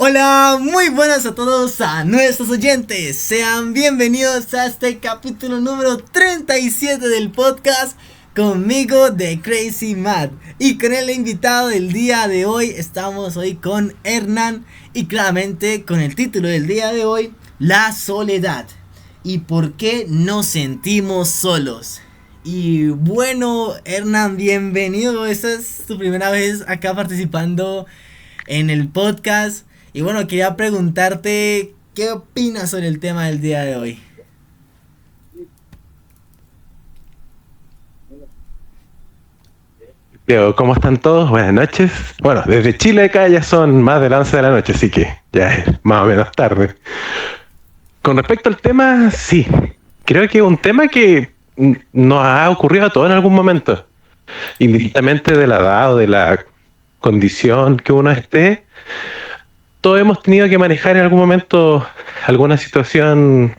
Hola, muy buenas a todos, a nuestros oyentes. Sean bienvenidos a este capítulo número 37 del podcast conmigo de Crazy Matt. Y con el invitado del día de hoy, estamos hoy con Hernán. Y claramente con el título del día de hoy, la soledad. ¿Y por qué nos sentimos solos? Y bueno, Hernán, bienvenido. Esta es tu primera vez acá participando en el podcast. Y bueno, quería preguntarte, ¿qué opinas sobre el tema del día de hoy? ¿Cómo están todos? Buenas noches. Bueno, desde Chile acá ya son más de las 11 de la noche, así que ya es más o menos tarde. Con respecto al tema, sí. Creo que es un tema que nos ha ocurrido a todos en algún momento. Indistintamente de la edad o de la condición que uno esté, todos hemos tenido que manejar en algún momento alguna situación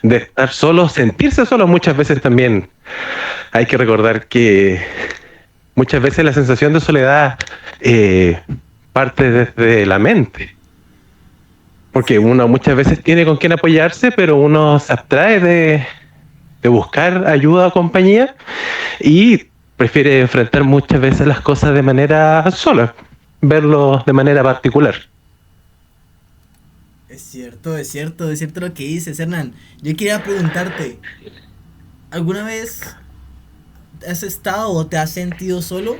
de estar solo, sentirse solo. Muchas veces también hay que recordar que muchas veces la sensación de soledad parte desde la mente. Porque uno muchas veces tiene con quién apoyarse, pero uno se abstrae de buscar ayuda o compañía y prefiere enfrentar muchas veces las cosas de manera sola, verlo de manera particular. Es cierto lo que dices, Hernán. Yo quería preguntarte, ¿alguna vez has estado o te has sentido solo?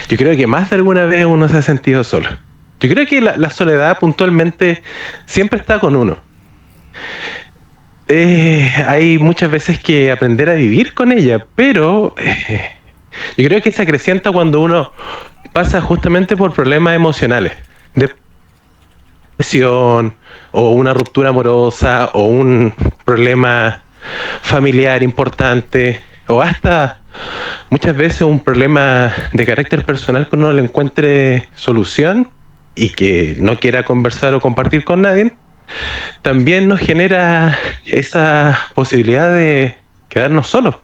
Yo creo que más de alguna vez uno se ha sentido solo. Yo creo que la soledad puntualmente siempre está con uno. Hay muchas veces que aprender a vivir con ella, pero yo creo que se acrecienta cuando uno pasa justamente por problemas emocionales, depresión o una ruptura amorosa o un problema familiar importante o hasta muchas veces un problema de carácter personal que uno le encuentre solución y que no quiera conversar o compartir con nadie, también nos genera esa posibilidad de quedarnos solos,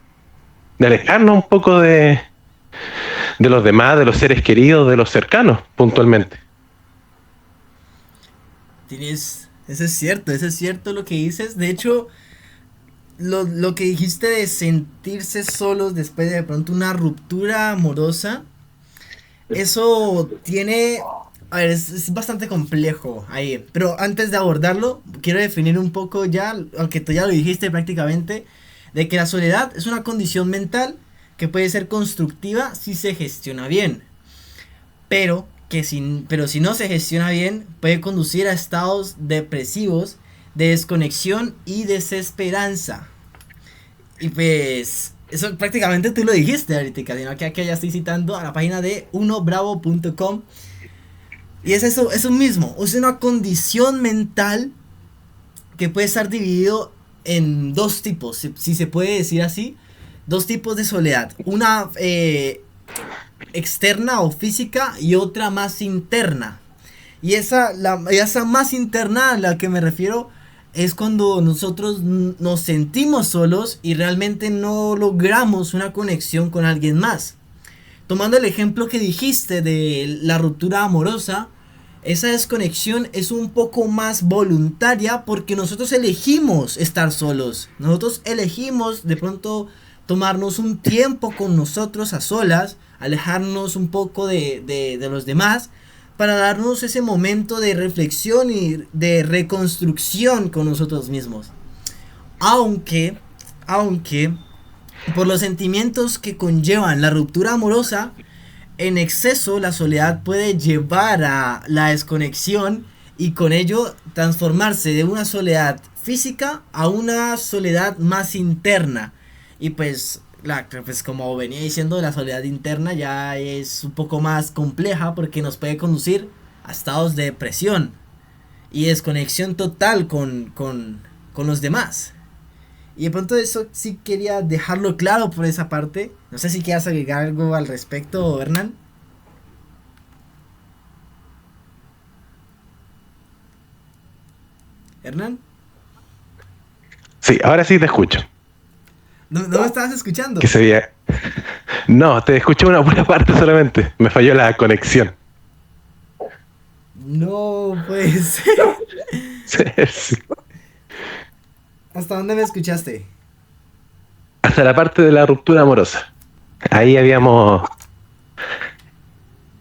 de alejarnos un poco de los demás, de los seres queridos, de los cercanos, puntualmente. Eso es cierto lo que dices. De hecho, lo que dijiste de sentirse solos después de pronto una ruptura amorosa, eso tiene... A ver, es bastante complejo ahí. Pero antes de abordarlo, quiero definir un poco ya, aunque tú ya lo dijiste prácticamente, de que la soledad es una condición mental que puede ser constructiva si se gestiona bien. Pero si no se gestiona bien, puede conducir a estados depresivos, de desconexión y desesperanza. Y pues, eso prácticamente tú lo dijiste ahorita, sino que aquí ya estoy citando a la página de unobravo.com. Y es eso mismo, es una condición mental que puede estar dividido en dos tipos, si se puede decir así, dos tipos de soledad. Una externa o física y otra más interna. Y esa más interna a la que me refiero es cuando nosotros nos sentimos solos y realmente no logramos una conexión con alguien más. Tomando el ejemplo que dijiste de la ruptura amorosa, esa desconexión es un poco más voluntaria porque nosotros elegimos estar solos. Nosotros elegimos de pronto tomarnos un tiempo con nosotros a solas, alejarnos un poco de los demás para darnos ese momento de reflexión y de reconstrucción con nosotros mismos. Aunque por los sentimientos que conllevan la ruptura amorosa, en exceso la soledad puede llevar a la desconexión y con ello transformarse de una soledad física a una soledad más interna. Y pues como venía diciendo, la soledad interna ya es un poco más compleja porque nos puede conducir a estados de depresión y desconexión total con los demás. Y de pronto eso sí quería dejarlo claro por esa parte. No sé si quieras agregar algo al respecto, Hernán. ¿Hernán? Sí, ahora sí te escucho. ¿No me estabas escuchando? Que sería... No, te escuché una buena parte solamente. Me falló la conexión. No, pues. Sí. ¿Hasta dónde me escuchaste? Hasta la parte de la ruptura amorosa. Ahí habíamos,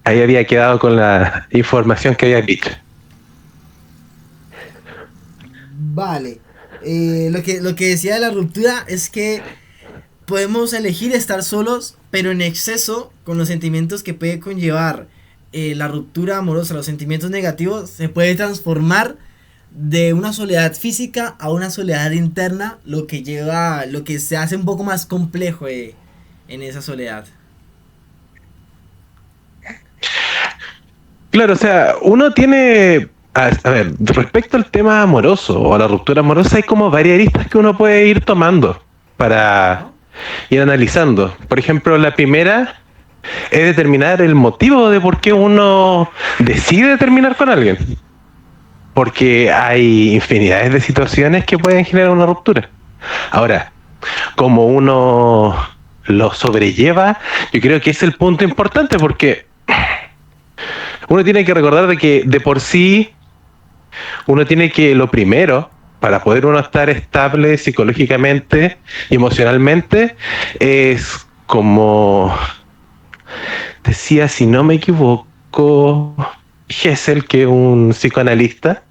ahí había quedado con la información que había dicho. Vale. Lo que decía de la ruptura es que podemos elegir estar solos, pero en exceso, con los sentimientos que puede conllevar la ruptura amorosa, los sentimientos negativos, se puede transformar de una soledad física a una soledad interna, lo que se hace un poco más complejo en esa soledad. Claro, o sea, uno tiene, a ver, respecto al tema amoroso o a la ruptura amorosa, hay como varias aristas que uno puede ir tomando para ¿No? ir analizando. Por ejemplo, la primera es determinar el motivo de por qué uno decide terminar con alguien. Porque hay infinidades de situaciones que pueden generar una ruptura. Ahora, como uno lo sobrelleva, yo creo que es el punto importante porque uno tiene que recordar de que de por sí uno tiene que lo primero para poder uno estar estable psicológicamente y emocionalmente es como decía, si no me equivoco, Hessel, que es un psicoanalista,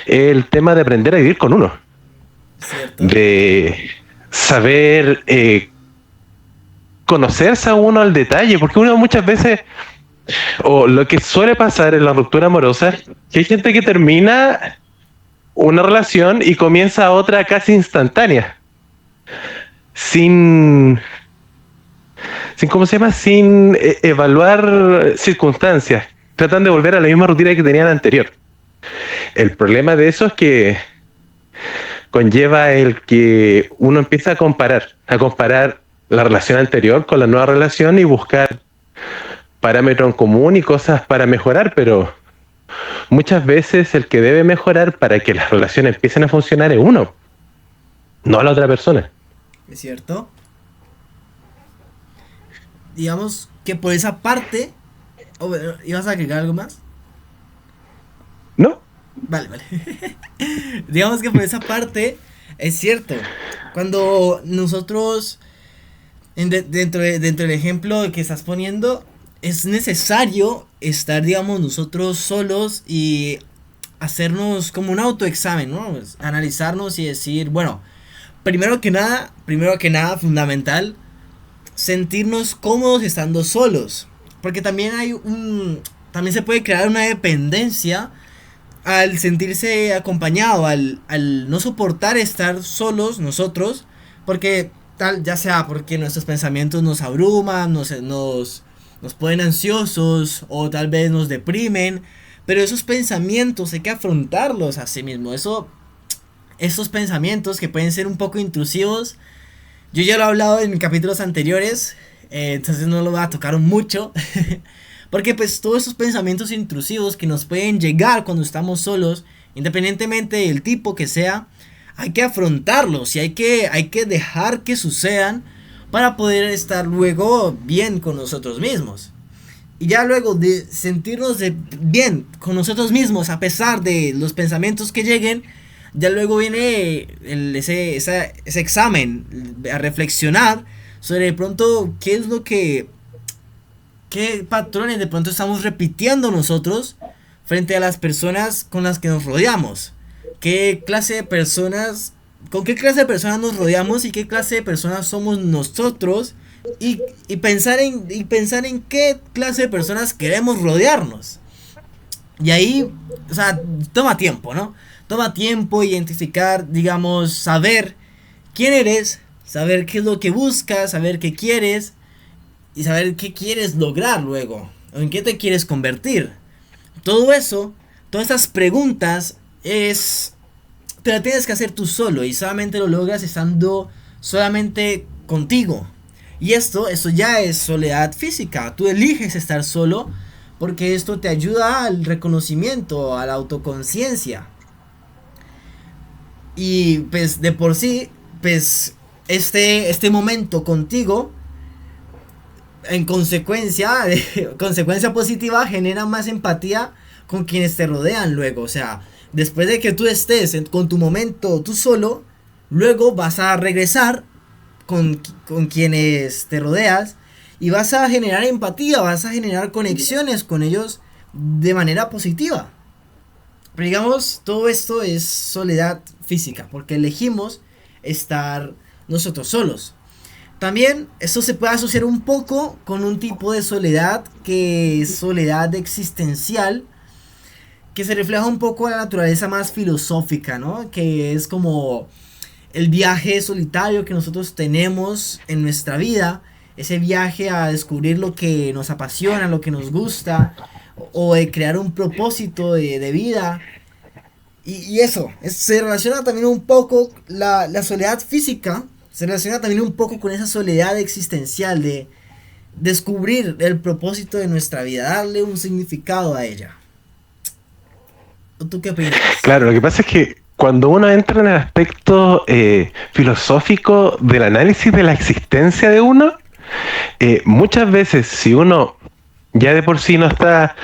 el tema de aprender a vivir con uno, ¿Cierto? de saber conocerse a uno al detalle, porque uno muchas veces, o lo que suele pasar en la ruptura amorosa, que hay gente que termina una relación y comienza otra casi instantánea, sin, sin ¿cómo se llama? Sin evaluar circunstancias, tratan de volver a la misma rutina que tenían anterior. El problema de eso es que conlleva el que uno empieza a comparar la relación anterior con la nueva relación y buscar parámetros en común y cosas para mejorar, pero muchas veces el que debe mejorar para que las relaciones empiecen a funcionar es uno, no la otra persona. ¿Es cierto? Digamos que por esa parte... Oh, bueno, ¿ibas a agregar algo más? ¿No? Vale, vale. Digamos que por esa parte es cierto. Cuando nosotros, dentro del ejemplo que estás poniendo, es necesario estar, digamos, nosotros solos y hacernos como un autoexamen, ¿no? Pues, analizarnos y decir, bueno, primero que nada, fundamental, sentirnos cómodos estando solos. Porque también se puede crear una dependencia al sentirse acompañado, al no soportar estar solos nosotros, porque tal, ya sea porque nuestros pensamientos nos abruman, nos ponen ansiosos o tal vez nos deprimen, pero esos pensamientos hay que afrontarlos a sí mismo. Esos pensamientos que pueden ser un poco intrusivos, yo ya lo he hablado en capítulos anteriores, entonces no lo voy a tocar mucho. Porque pues todos esos pensamientos intrusivos que nos pueden llegar cuando estamos solos, independientemente del tipo que sea, hay que afrontarlos y hay que dejar que sucedan para poder estar luego bien con nosotros mismos. Y ya luego de sentirnos bien con nosotros mismos a pesar de los pensamientos que lleguen, ya luego viene ese examen a reflexionar sobre de pronto qué patrones de pronto estamos repitiendo nosotros frente a las personas con las que nos rodeamos. ¿Qué clase de personas, con qué clase de personas nos rodeamos y qué clase de personas somos nosotros? Y pensar en qué clase de personas queremos rodearnos. Y ahí, o sea, toma tiempo, ¿no? Toma tiempo identificar, digamos, saber quién eres, saber qué es lo que buscas, saber qué quieres y saber qué quieres lograr luego, o en qué te quieres convertir. Todo eso, todas esas preguntas te las tienes que hacer tú solo y solamente lo logras estando solamente contigo. Y esto ya es soledad física. Tú eliges estar solo porque esto te ayuda al reconocimiento, a la autoconciencia. Y pues de por sí, pues este momento contigo en consecuencia, consecuencia positiva, genera más empatía con quienes te rodean luego. O sea, después de que tú estés con tu momento tú solo, luego vas a regresar con quienes te rodeas y vas a generar empatía, vas a generar conexiones con ellos de manera positiva. Pero digamos, todo esto es soledad física, porque elegimos estar nosotros solos. También esto se puede asociar un poco con un tipo de soledad que es soledad existencial, que se refleja un poco en la naturaleza más filosófica, ¿no? Que es como el viaje solitario que nosotros tenemos en nuestra vida, ese viaje a descubrir lo que nos apasiona, lo que nos gusta, o de crear un propósito de vida. Y eso, se relaciona también un poco, la soledad física, se relaciona también un poco con esa soledad existencial de descubrir el propósito de nuestra vida, darle un significado a ella. ¿Tú qué opinas? Claro, lo que pasa es que cuando uno entra en el aspecto filosófico del análisis de la existencia de uno, muchas veces si uno ya de por sí no está, a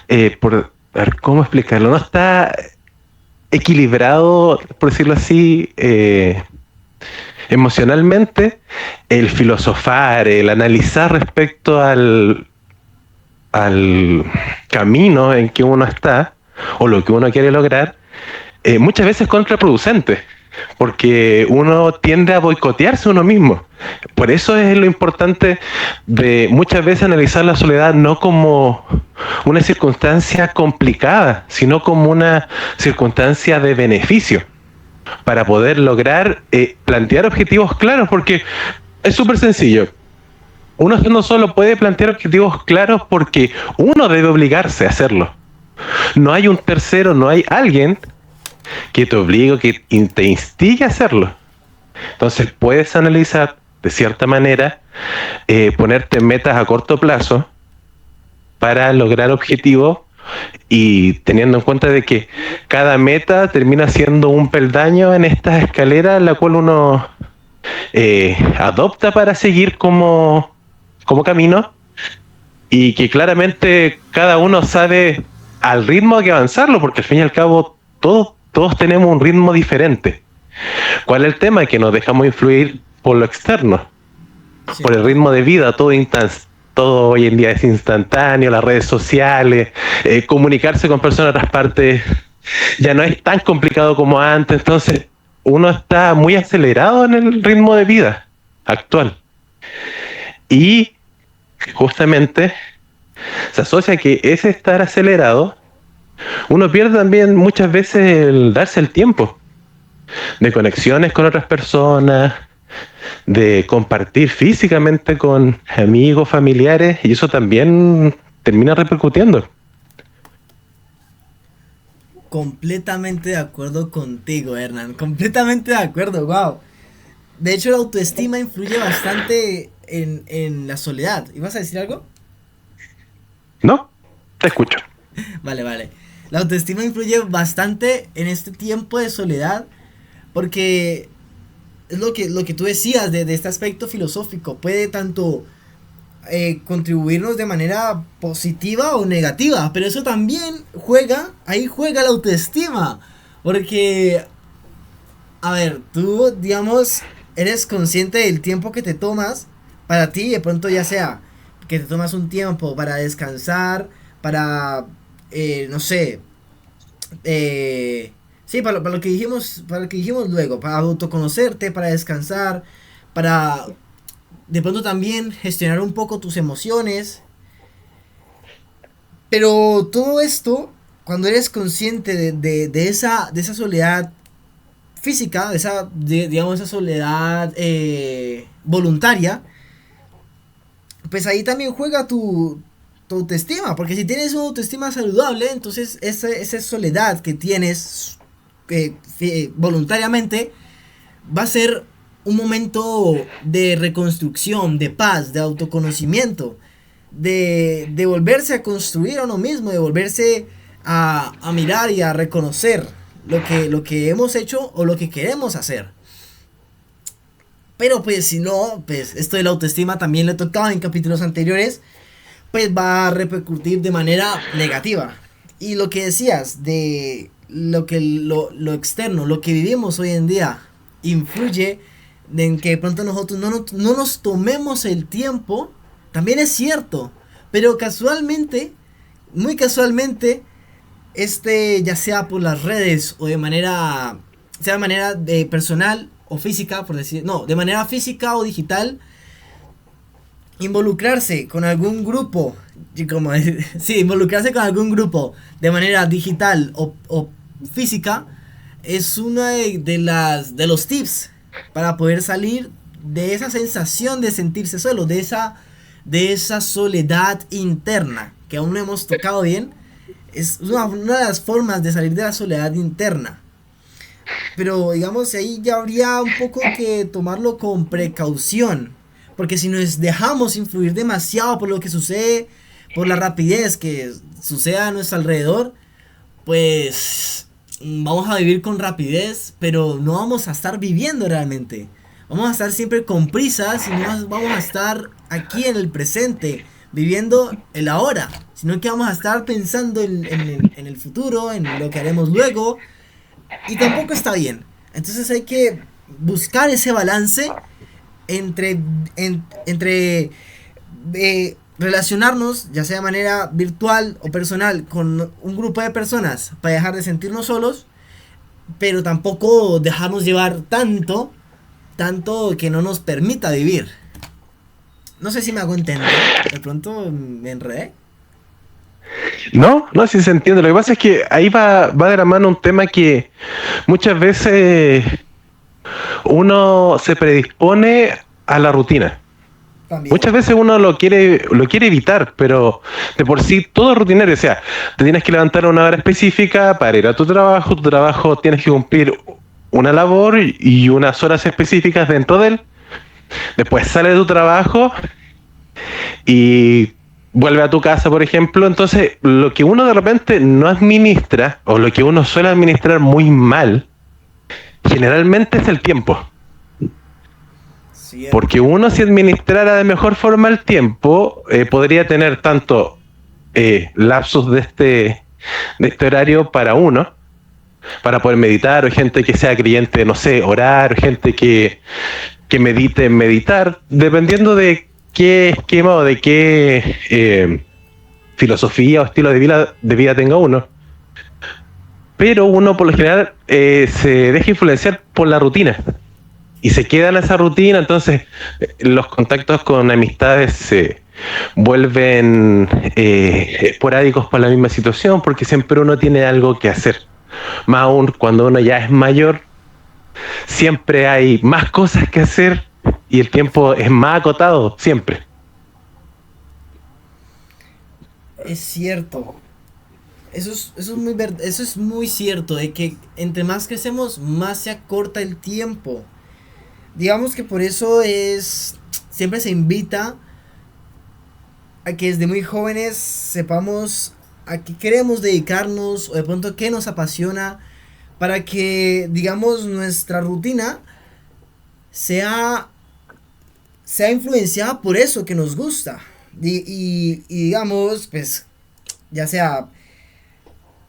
ver, ¿cómo explicarlo? No está equilibrado, por decirlo así, emocionalmente, el filosofar, el analizar respecto al camino en que uno está o lo que uno quiere lograr, muchas veces es contraproducente, porque uno tiende a boicotearse uno mismo. Por eso es lo importante de muchas veces analizar la soledad no como una circunstancia complicada, sino como una circunstancia de beneficio, para poder lograr plantear objetivos claros, porque es súper sencillo. Uno estando solo puede plantear objetivos claros porque uno debe obligarse a hacerlo. No hay un tercero, no hay alguien que te obligue, que te instigue a hacerlo. Entonces puedes analizar de cierta manera, ponerte metas a corto plazo para lograr objetivos, y teniendo en cuenta de que cada meta termina siendo un peldaño en esta escalera, la cual uno adopta para seguir como camino, y que claramente cada uno sabe al ritmo que avanzarlo, porque al fin y al cabo todos tenemos un ritmo diferente. ¿Cuál es el tema? Que nos dejamos influir por lo externo, sí, por el ritmo de vida. Todo hoy en día es instantáneo, las redes sociales, comunicarse con personas de otras partes ya no es tan complicado como antes. Entonces uno está muy acelerado en el ritmo de vida actual, y justamente se asocia que ese estar acelerado, uno pierde también muchas veces el darse el tiempo de conexiones con otras personas, de compartir físicamente con amigos, familiares, y eso también termina repercutiendo. Completamente de acuerdo contigo, Hernán. Completamente de acuerdo, wow. De hecho, la autoestima influye bastante en la soledad. ¿Ibas a decir algo? No, te escucho. Vale. La autoestima influye bastante en este tiempo de soledad, porque es lo que tú decías de este aspecto filosófico. Puede tanto contribuirnos de manera positiva o negativa, pero eso también ahí juega la autoestima, porque, a ver, tú, digamos, eres consciente del tiempo que te tomas para ti, de pronto ya sea que te tomas un tiempo para descansar, para, no sé, sí, para lo que dijimos luego, para autoconocerte, para descansar, para de pronto también gestionar un poco tus emociones. Pero todo esto, cuando eres consciente de esa soledad física, digamos, esa soledad voluntaria, pues ahí también juega tu autoestima. Porque si tienes una autoestima saludable, entonces esa soledad que tienes voluntariamente va a ser un momento de reconstrucción, de paz, de autoconocimiento, de volverse a construir a uno mismo, de volverse a mirar y a reconocer lo que hemos hecho o lo que queremos hacer. Pero pues si no, pues esto de la autoestima también lo he tocado en capítulos anteriores, pues va a repercutir de manera negativa. Y lo que decías de lo externo, lo que vivimos hoy en día, influye en que de pronto nosotros no nos tomemos el tiempo, también es cierto, pero casualmente, muy casualmente, ya sea por las redes o sea de manera personal o física, por decir, no, de manera física o digital, involucrarse con algún grupo, sí, involucrarse con algún grupo de manera digital o física es una de los tips para poder salir de esa sensación de sentirse solo, de esa soledad interna que aún no hemos tocado bien. Es una de las formas de salir de la soledad interna. Pero digamos, ahí ya habría un poco que tomarlo con precaución. Porque si nos dejamos influir demasiado por lo que sucede, por la rapidez que sucede a nuestro alrededor, pues vamos a vivir con rapidez, pero no vamos a estar viviendo realmente. Vamos a estar siempre con prisas y no vamos a estar aquí en el presente, viviendo el ahora, sino que vamos a estar pensando en el futuro, en lo que haremos luego, y tampoco está bien. Entonces hay que buscar ese balance entre, entre relacionarnos, ya sea de manera virtual o personal, con un grupo de personas para dejar de sentirnos solos, pero tampoco dejarnos llevar tanto que no nos permita vivir. No sé si me hago entender, de pronto me enredé. No, no, sí se entiende. Lo que pasa es que ahí va de la mano un tema que muchas veces uno se predispone a la rutina. También. Muchas veces uno lo quiere evitar, pero de por sí todo es rutinario. O sea, te tienes que levantar a una hora específica para ir a tu trabajo tienes que cumplir una labor y unas horas específicas dentro de él. Después sales de tu trabajo y vuelve a tu casa, por ejemplo. Entonces, lo que uno de repente no administra, o lo que uno suele administrar muy mal, generalmente es el tiempo. Cierto. Porque uno, si administrara de mejor forma el tiempo, podría tener tanto lapsos de este horario para uno, para poder meditar, o gente que sea creyente, no sé, orar, o gente que medite en meditar, dependiendo de qué esquema o de qué filosofía o estilo de vida tenga uno. Pero uno por lo general se deja influenciar por la rutina y se queda en esa rutina. Entonces los contactos con amistades se vuelven esporádicos por la misma situación, porque siempre uno tiene algo que hacer. Más aún cuando uno ya es mayor, siempre hay más cosas que hacer y el tiempo es más acotado, siempre. Es cierto. Eso es muy cierto, de que entre más crecemos, más se acorta el tiempo. Digamos que por eso siempre se invita a que desde muy jóvenes sepamos a qué queremos dedicarnos o de pronto qué nos apasiona, para que, digamos, nuestra rutina sea, sea influenciada por eso que nos gusta. Y digamos, pues, ya sea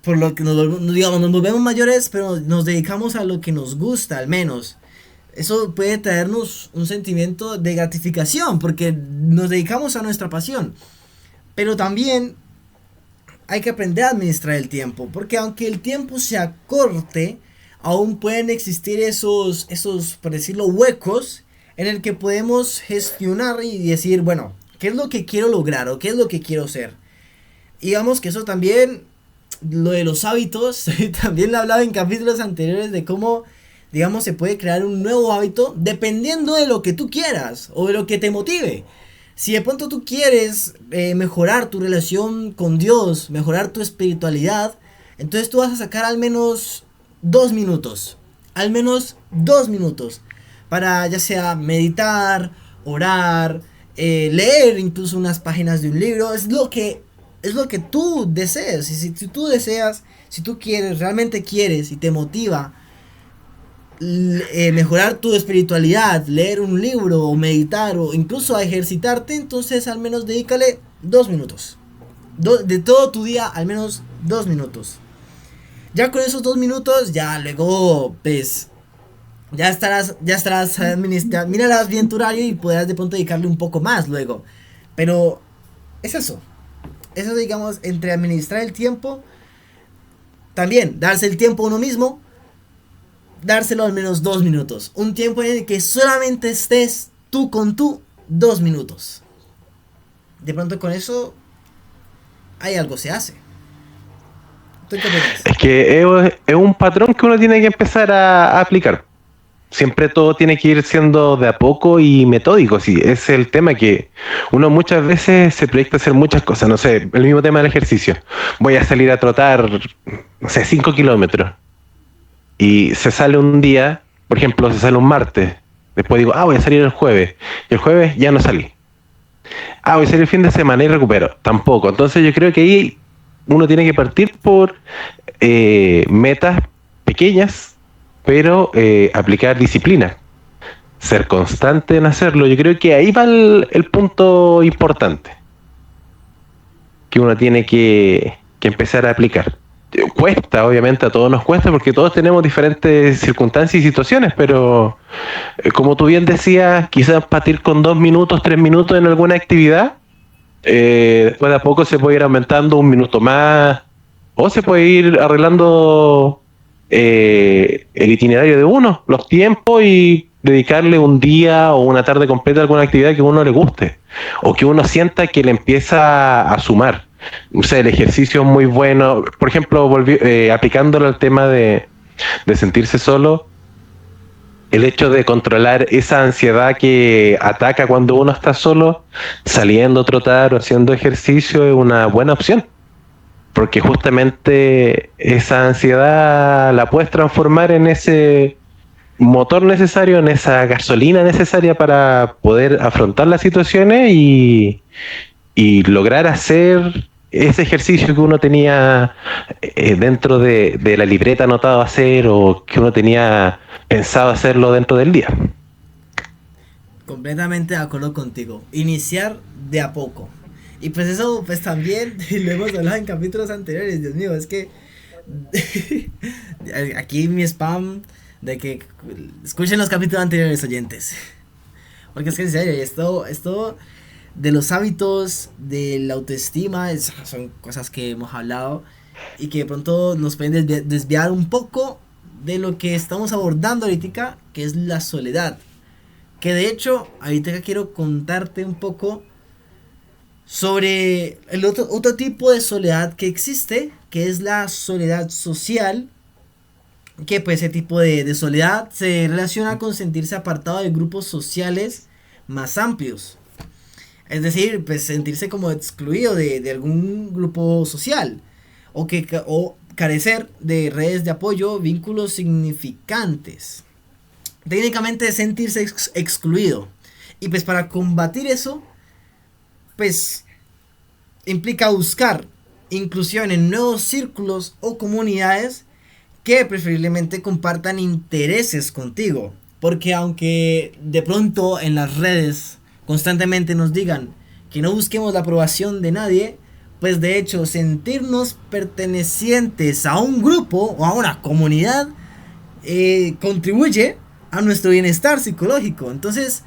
por lo que digamos, nos volvemos mayores, pero nos dedicamos a lo que nos gusta, al menos. Eso puede traernos un sentimiento de gratificación, porque nos dedicamos a nuestra pasión. Pero también hay que aprender a administrar el tiempo, porque aunque el tiempo se acorte, aún pueden existir por decirlo, huecos en el que podemos gestionar y decir, bueno, ¿qué es lo que quiero lograr o qué es lo que quiero ser? Y digamos que eso también, lo de los hábitos, también lo hablaba en capítulos anteriores de cómo, digamos, se puede crear un nuevo hábito dependiendo de lo que tú quieras o de lo que te motive. Si de pronto tú quieres mejorar tu relación con Dios, mejorar tu espiritualidad, entonces tú vas a sacar al menos 2 minutos. Al menos 2 minutos. Para ya sea meditar, orar, leer incluso unas páginas de un libro. Es lo que tú desees. Y si tú deseas, si tú quieres, realmente quieres y te motiva mejorar tu espiritualidad, leer un libro o meditar o incluso a ejercitarte, entonces al menos dedícale 2 minutos. De todo tu día, al menos 2 minutos. Ya con esos 2 minutos, ya luego, pues, ya estarás administrando, mirarás bien tu horario y podrás de pronto dedicarle un poco más luego. Pero es eso. Eso, digamos, entre administrar el tiempo, también darse el tiempo a uno mismo, dárselo al menos 2 minutos. Un tiempo en el que solamente estés tú con tú 2 minutos. De pronto con eso, hay algo se hace. ¿Tú qué opinas? Es que es un patrón que uno tiene que empezar a aplicar. Siempre todo tiene que ir siendo de a poco y metódico, sí. Es el tema que uno muchas veces se proyecta hacer muchas cosas. No sé, el mismo tema del ejercicio. Voy a salir a trotar, no sé, 5 kilómetros. Y se sale un día, por ejemplo, se sale un martes. Después digo, voy a salir el jueves. Y el jueves ya no salí. Voy a salir el fin de semana y recupero. Tampoco. Entonces yo creo que ahí uno tiene que partir por metas pequeñas, pero aplicar disciplina, ser constante en hacerlo. Yo creo que ahí va el punto importante que uno tiene que empezar a aplicar. Cuesta, obviamente a todos nos cuesta porque todos tenemos diferentes circunstancias y situaciones, pero como tú bien decías, quizás partir con 2 minutos, 3 minutos en alguna actividad, después de a poco se puede ir aumentando 1 minuto más, o se puede ir arreglando el itinerario de uno, los tiempos, y dedicarle un día o una tarde completa a alguna actividad que a uno le guste o que uno sienta que le empieza a sumar. O sea, el ejercicio es muy bueno. Por ejemplo, aplicándolo al tema de sentirse solo, el hecho de controlar esa ansiedad que ataca cuando uno está solo, saliendo a trotar o haciendo ejercicio es una buena opción. Porque justamente esa ansiedad la puedes transformar en ese motor necesario, en esa gasolina necesaria para poder afrontar las situaciones y lograr hacer ese ejercicio que uno tenía dentro de la libreta anotado a hacer, o que uno tenía pensado hacerlo dentro del día. Completamente de acuerdo contigo. Iniciar de a poco. Y pues eso, pues también lo hemos hablado en capítulos anteriores. Dios mío, es que aquí mi spam de que escuchen los capítulos anteriores, oyentes. Porque es que en serio, esto de los hábitos, de la autoestima, son cosas que hemos hablado y que de pronto nos pueden desviar un poco de lo que estamos abordando ahorita, que es la soledad. Que de hecho, ahorita quiero contarte un poco sobre el otro tipo de soledad que existe, que es la soledad social. Que pues ese tipo de soledad se relaciona con sentirse apartado de grupos sociales más amplios. Es decir, pues sentirse como excluido de algún grupo social. O carecer de redes de apoyo, vínculos significantes. Técnicamente sentirse excluido. Y pues para combatir eso, pues implica buscar inclusión en nuevos círculos o comunidades que preferiblemente compartan intereses contigo. Porque aunque de pronto en las redes constantemente nos digan que no busquemos la aprobación de nadie, pues de hecho sentirnos pertenecientes a un grupo o a una comunidad contribuye a nuestro bienestar psicológico. Entonces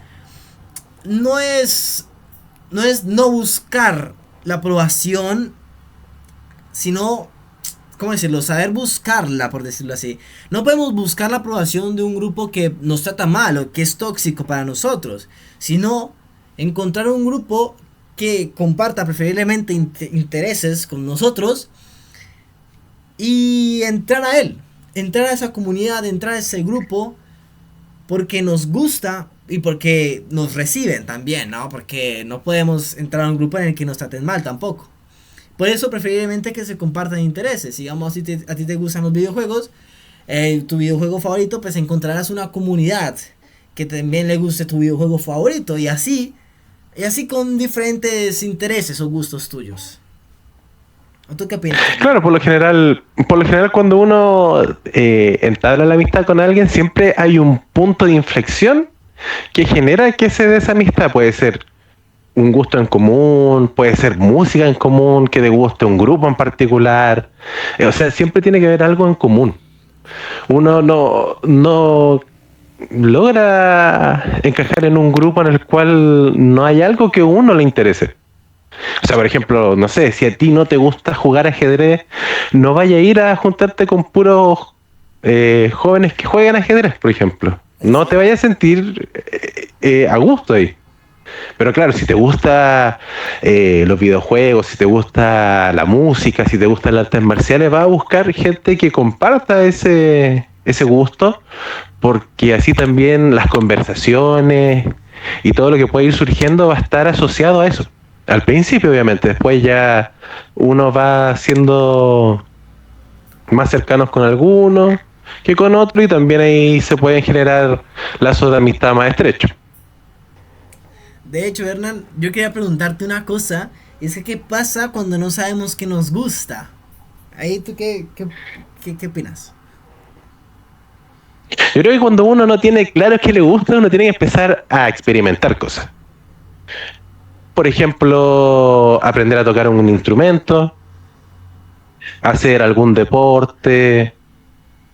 no es no buscar la aprobación, sino, ¿cómo decirlo? Saber buscarla, por decirlo así. No podemos buscar la aprobación de un grupo que nos trata mal o que es tóxico para nosotros, sino encontrar un grupo que comparta preferiblemente intereses con nosotros y entrar a él, entrar a esa comunidad, entrar a ese grupo porque nos gusta y porque nos reciben también, ¿no? Porque no podemos entrar a un grupo en el que nos traten mal tampoco. Por eso preferiblemente que se compartan intereses. Digamos, si a ti te gustan los videojuegos, tu videojuego favorito, pues encontrarás una comunidad que también le guste tu videojuego favorito. Y así con diferentes intereses o gustos tuyos. ¿O tú qué opinas, Hernán? Claro, por lo general cuando uno entabla la amistad con alguien, siempre hay un punto de inflexión que genera que se dé esa amistad. Puede ser un gusto en común, puede ser música en común, que te guste un grupo en particular. O sea, siempre tiene que haber algo en común. Uno no logra encajar en un grupo en el cual no hay algo que a uno le interese. O sea, por ejemplo, no sé, si a ti no te gusta jugar ajedrez, no vaya a ir a juntarte con puros jóvenes que juegan ajedrez, por ejemplo. Es No te cierto. vayas a sentir a gusto ahí. Pero claro, si te gusta los videojuegos, si te gusta la música, si te gustan las artes marciales, va a buscar gente que comparta ese gusto, porque así también las conversaciones y todo lo que puede ir surgiendo va a estar asociado a eso. Al principio, obviamente, después ya uno va siendo más cercanos con algunos que con otros y también ahí se pueden generar lazos de amistad más estrechos. De hecho, Hernán, yo quería preguntarte una cosa. Y es que, ¿qué pasa cuando no sabemos qué nos gusta? Ahí tú, ¿qué opinas? Yo creo que cuando uno no tiene claro qué le gusta, uno tiene que empezar a experimentar cosas. Por ejemplo, aprender a tocar un instrumento, hacer algún deporte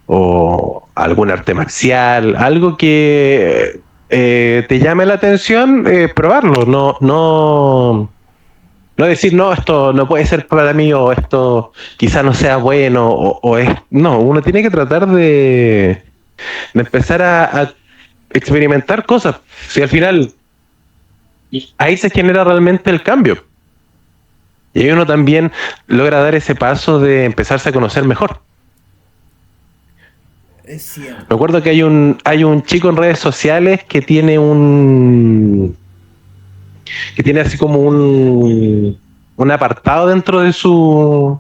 o algún arte marcial, algo que te llame la atención, probarlo, no decir, no, esto no puede ser para mí o esto quizá no sea bueno o es... No, uno tiene que tratar de empezar a experimentar cosas. Si al final ahí se genera realmente el cambio. Y ahí uno también logra dar ese paso de empezarse a conocer mejor. Es Me cierto. acuerdo que hay un chico en redes sociales que tiene así como un apartado dentro de su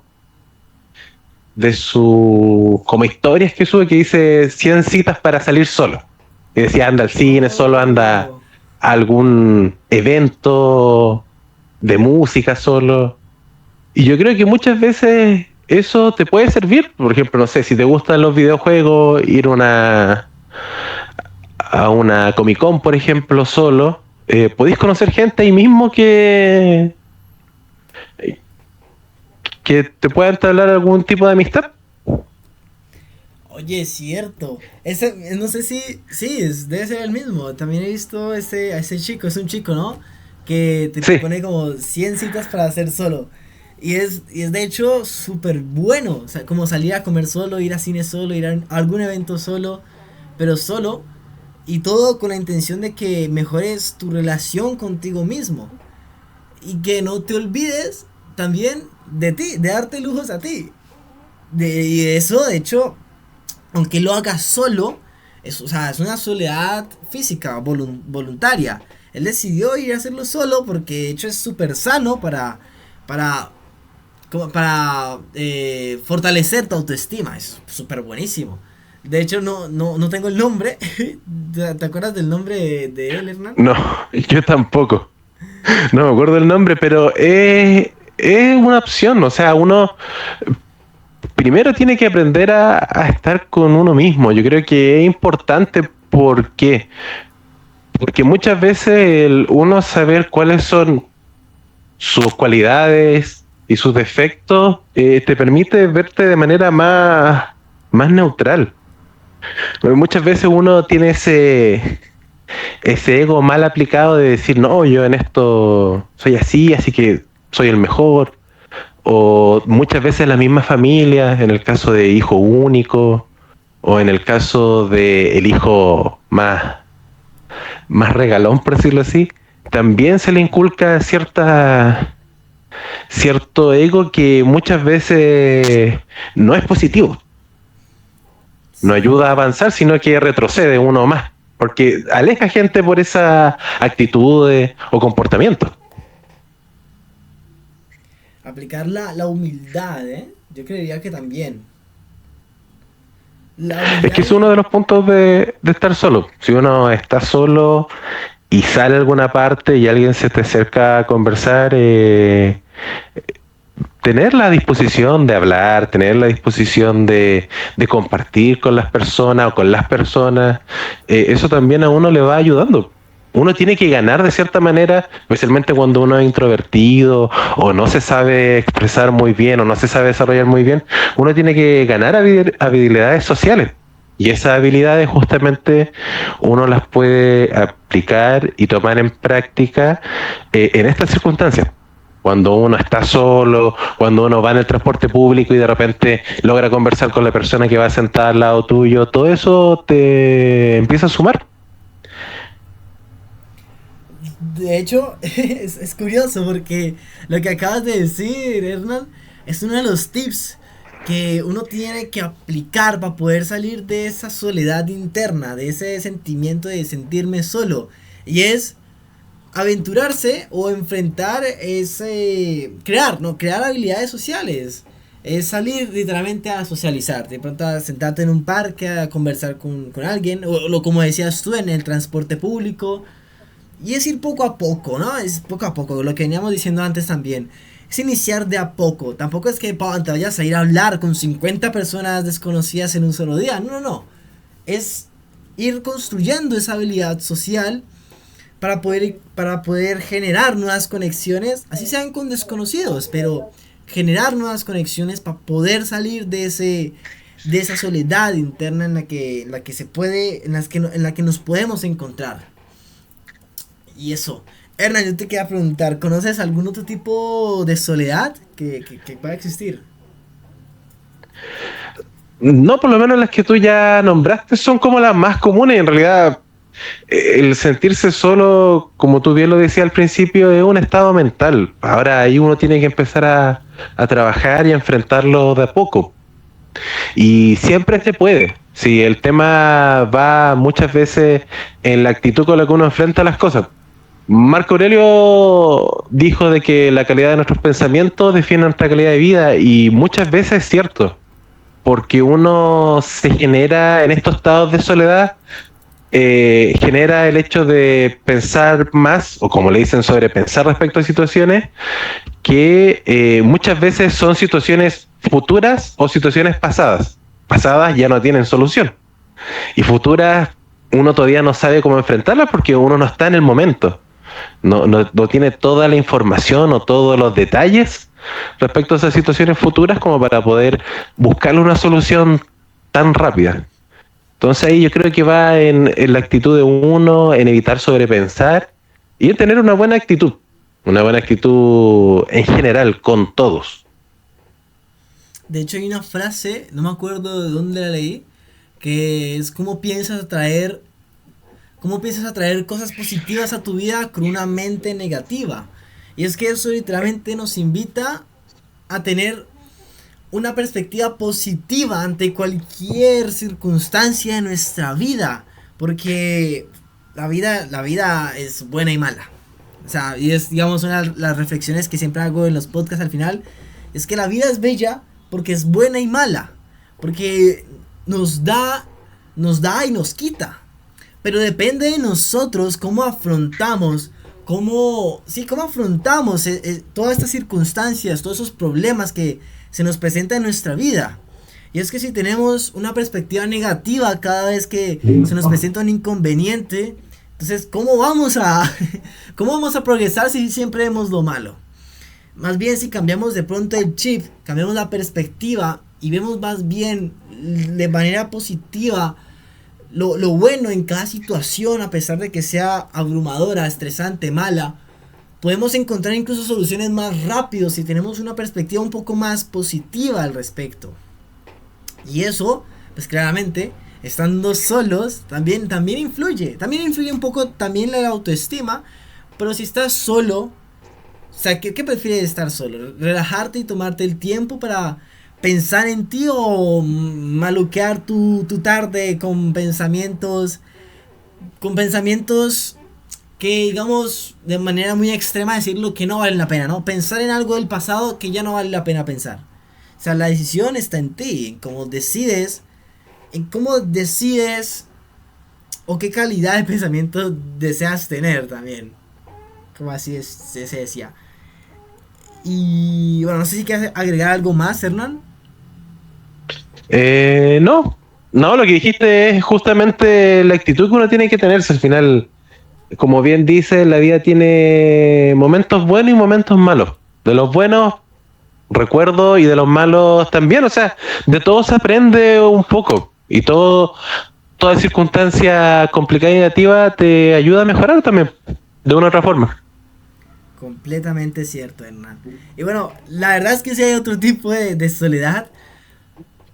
como historias que sube que dice 100 citas para salir solo. Y decía, anda al cine solo, anda Oh, a algún evento de música solo. Y yo creo que muchas veces eso te puede servir. Por ejemplo, no sé, si te gustan los videojuegos, ir a una Comic Con, por ejemplo, solo, podéis conocer gente ahí mismo que te pueda entablar algún tipo de amistad. oye, es cierto. Ese, no sé si, sí, debe ser el mismo. También he visto a ese chico, es un chico, ¿no? Que te Sí, pone como 100 citas para hacer solo. Y es de hecho súper bueno. O sea, como salir a comer solo, ir a cine solo, ir a algún evento solo, pero solo. Y todo con la intención de que mejores tu relación contigo mismo. Y que no te olvides también de ti, de darte lujos a ti. Y eso, de hecho, aunque lo haga solo, es, o sea, es una soledad física, voluntaria. Él decidió ir a hacerlo solo porque de hecho es súper sano para, para fortalecer tu autoestima. Es súper buenísimo. De hecho, no tengo el nombre. ¿Te acuerdas del nombre de él, Hernán? no, yo tampoco. No me acuerdo el nombre, pero es una opción. O sea, uno primero tiene que aprender a estar con uno mismo. Yo creo que es importante porque porque muchas veces uno saber cuáles son sus cualidades y sus defectos te permite verte de manera más neutral. Pero muchas veces uno tiene ese ego mal aplicado de decir, no, yo en esto soy así, así que soy el mejor. O muchas veces la misma familia, en el caso de hijo único, o en el caso de el hijo más regalón, por decirlo así, también se le inculca cierto ego que muchas veces no es positivo, no Sí. ayuda a avanzar, sino que retrocede uno más, porque aleja gente por esa actitudes o comportamiento. Aplicar la humildad, ¿eh? Yo creería que también. La humildad Es que es y... uno de los puntos de estar solo. Si uno está solo y sale a alguna parte y alguien se te acerca a conversar, tener la disposición de hablar, tener la disposición de compartir con las personas o con las personas, eso también a uno le va ayudando. Uno tiene que ganar de cierta manera, especialmente cuando uno es introvertido o no se sabe expresar muy bien o no se sabe desarrollar muy bien. Uno tiene que ganar habilidades sociales. Y esas habilidades justamente uno las puede aplicar y tomar en práctica en estas circunstancias. Cuando uno está solo, cuando uno va en el transporte público y de repente logra conversar con la persona que va sentada al lado tuyo, todo eso te empieza a sumar. De hecho, es curioso porque lo que acabas de decir, Hernán, es uno de los tips que uno tiene que aplicar para poder salir de esa soledad interna, de ese sentimiento de sentirme solo. Y es aventurarse o enfrentar ese... crear, ¿no? Crear habilidades sociales. Es salir literalmente a socializar. De pronto a sentarte en un parque a conversar con alguien. O lo como decías tú en el transporte público. Y es ir poco a poco, ¿no? Es poco a poco, lo que veníamos diciendo antes también. Es iniciar de a poco. Tampoco es que te vayas a ir a hablar con 50 personas desconocidas en un solo día. No, no, no. Es ir construyendo esa habilidad social para poder generar nuevas conexiones, así sean con desconocidos, pero generar nuevas conexiones para poder salir de esa soledad interna en la que se puede, en la que nos podemos encontrar. Y eso. Hernán, yo te quería preguntar, ¿conoces algún otro tipo de soledad que pueda existir? No, por lo menos las que tú ya nombraste son como las más comunes. En realidad, el sentirse solo, como tú bien lo decías al principio, es un estado mental. Ahora ahí uno tiene que empezar a trabajar y a enfrentarlo de a poco. Y siempre se puede. Si el tema va muchas veces en la actitud con la que uno enfrenta las cosas. Marco Aurelio dijo de que la calidad de nuestros pensamientos define nuestra calidad de vida y muchas veces es cierto, porque uno se genera en estos estados de soledad, genera el hecho de pensar más, o como le dicen, sobrepensar respecto a situaciones que muchas veces son situaciones futuras o situaciones pasadas. Pasadas ya no tienen solución y futuras uno todavía no sabe cómo enfrentarlas porque uno no está en el momento. No tiene toda la información o todos los detalles respecto a esas situaciones futuras como para poder buscarle una solución tan rápida. Entonces ahí yo creo que va en la actitud de uno, en evitar sobrepensar y en tener una buena actitud en general con todos. De hecho hay una frase, no me acuerdo de dónde la leí, que es cómo piensas atraer cosas positivas a tu vida con una mente negativa. Y es que eso literalmente nos invita a tener una perspectiva positiva ante cualquier circunstancia de nuestra vida. Porque la vida es buena y mala. O sea, y es, digamos, una de las reflexiones que siempre hago en los podcasts al final. Es que la vida es bella porque es buena y mala. Porque nos da y nos quita. Pero depende de nosotros cómo afrontamos, cómo afrontamos todas estas circunstancias, todos esos problemas que se nos presentan en nuestra vida. Y es que si tenemos una perspectiva negativa cada vez que se nos presenta un inconveniente, entonces cómo vamos a progresar si siempre vemos lo malo? Más bien si cambiamos de pronto el chip, cambiamos la perspectiva y vemos más bien de manera positiva lo bueno en cada situación, a pesar de que sea abrumadora, estresante, mala, podemos encontrar incluso soluciones más rápido si tenemos una perspectiva un poco más positiva al respecto. Y eso, pues claramente, estando solos, también influye. También influye un poco también la autoestima, pero si estás solo, o sea, ¿qué prefieres estar solo? ¿Relajarte y tomarte el tiempo para pensar en ti o maluquear tu tarde con pensamientos que, digamos, de manera muy extrema decirlo, que no valen la pena, ¿no? Pensar en algo del pasado que ya no vale la pena pensar. O sea, la decisión está en ti, en cómo decides o qué calidad de pensamiento deseas tener también. Como así se decía. Y bueno, no sé si quieres agregar algo más, Hernán. No, no, lo que dijiste es justamente la actitud que uno tiene que tenerse al final. Como bien dice, la vida tiene momentos buenos y momentos malos. De los buenos recuerdo y de los malos también, o sea, de todo se aprende un poco y toda circunstancia complicada y negativa te ayuda a mejorar también, de una u otra forma. Completamente cierto, Hernán. Y bueno, la verdad es que sí hay otro tipo de soledad.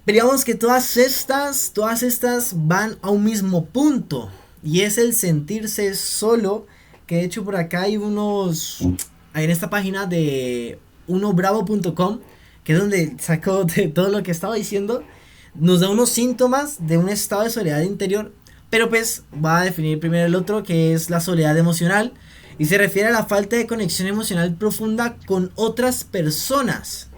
Pero digamos que todas estas van a un mismo punto. Y es el sentirse solo. Que de hecho por acá hay unos... Hay en esta página de unobravo.com. Que es donde sacó de todo lo que estaba diciendo. Nos da unos síntomas de un estado de soledad interior. Pero pues va a definir primero el otro, que es la soledad emocional. Y se refiere a la falta de conexión emocional profunda con otras personas.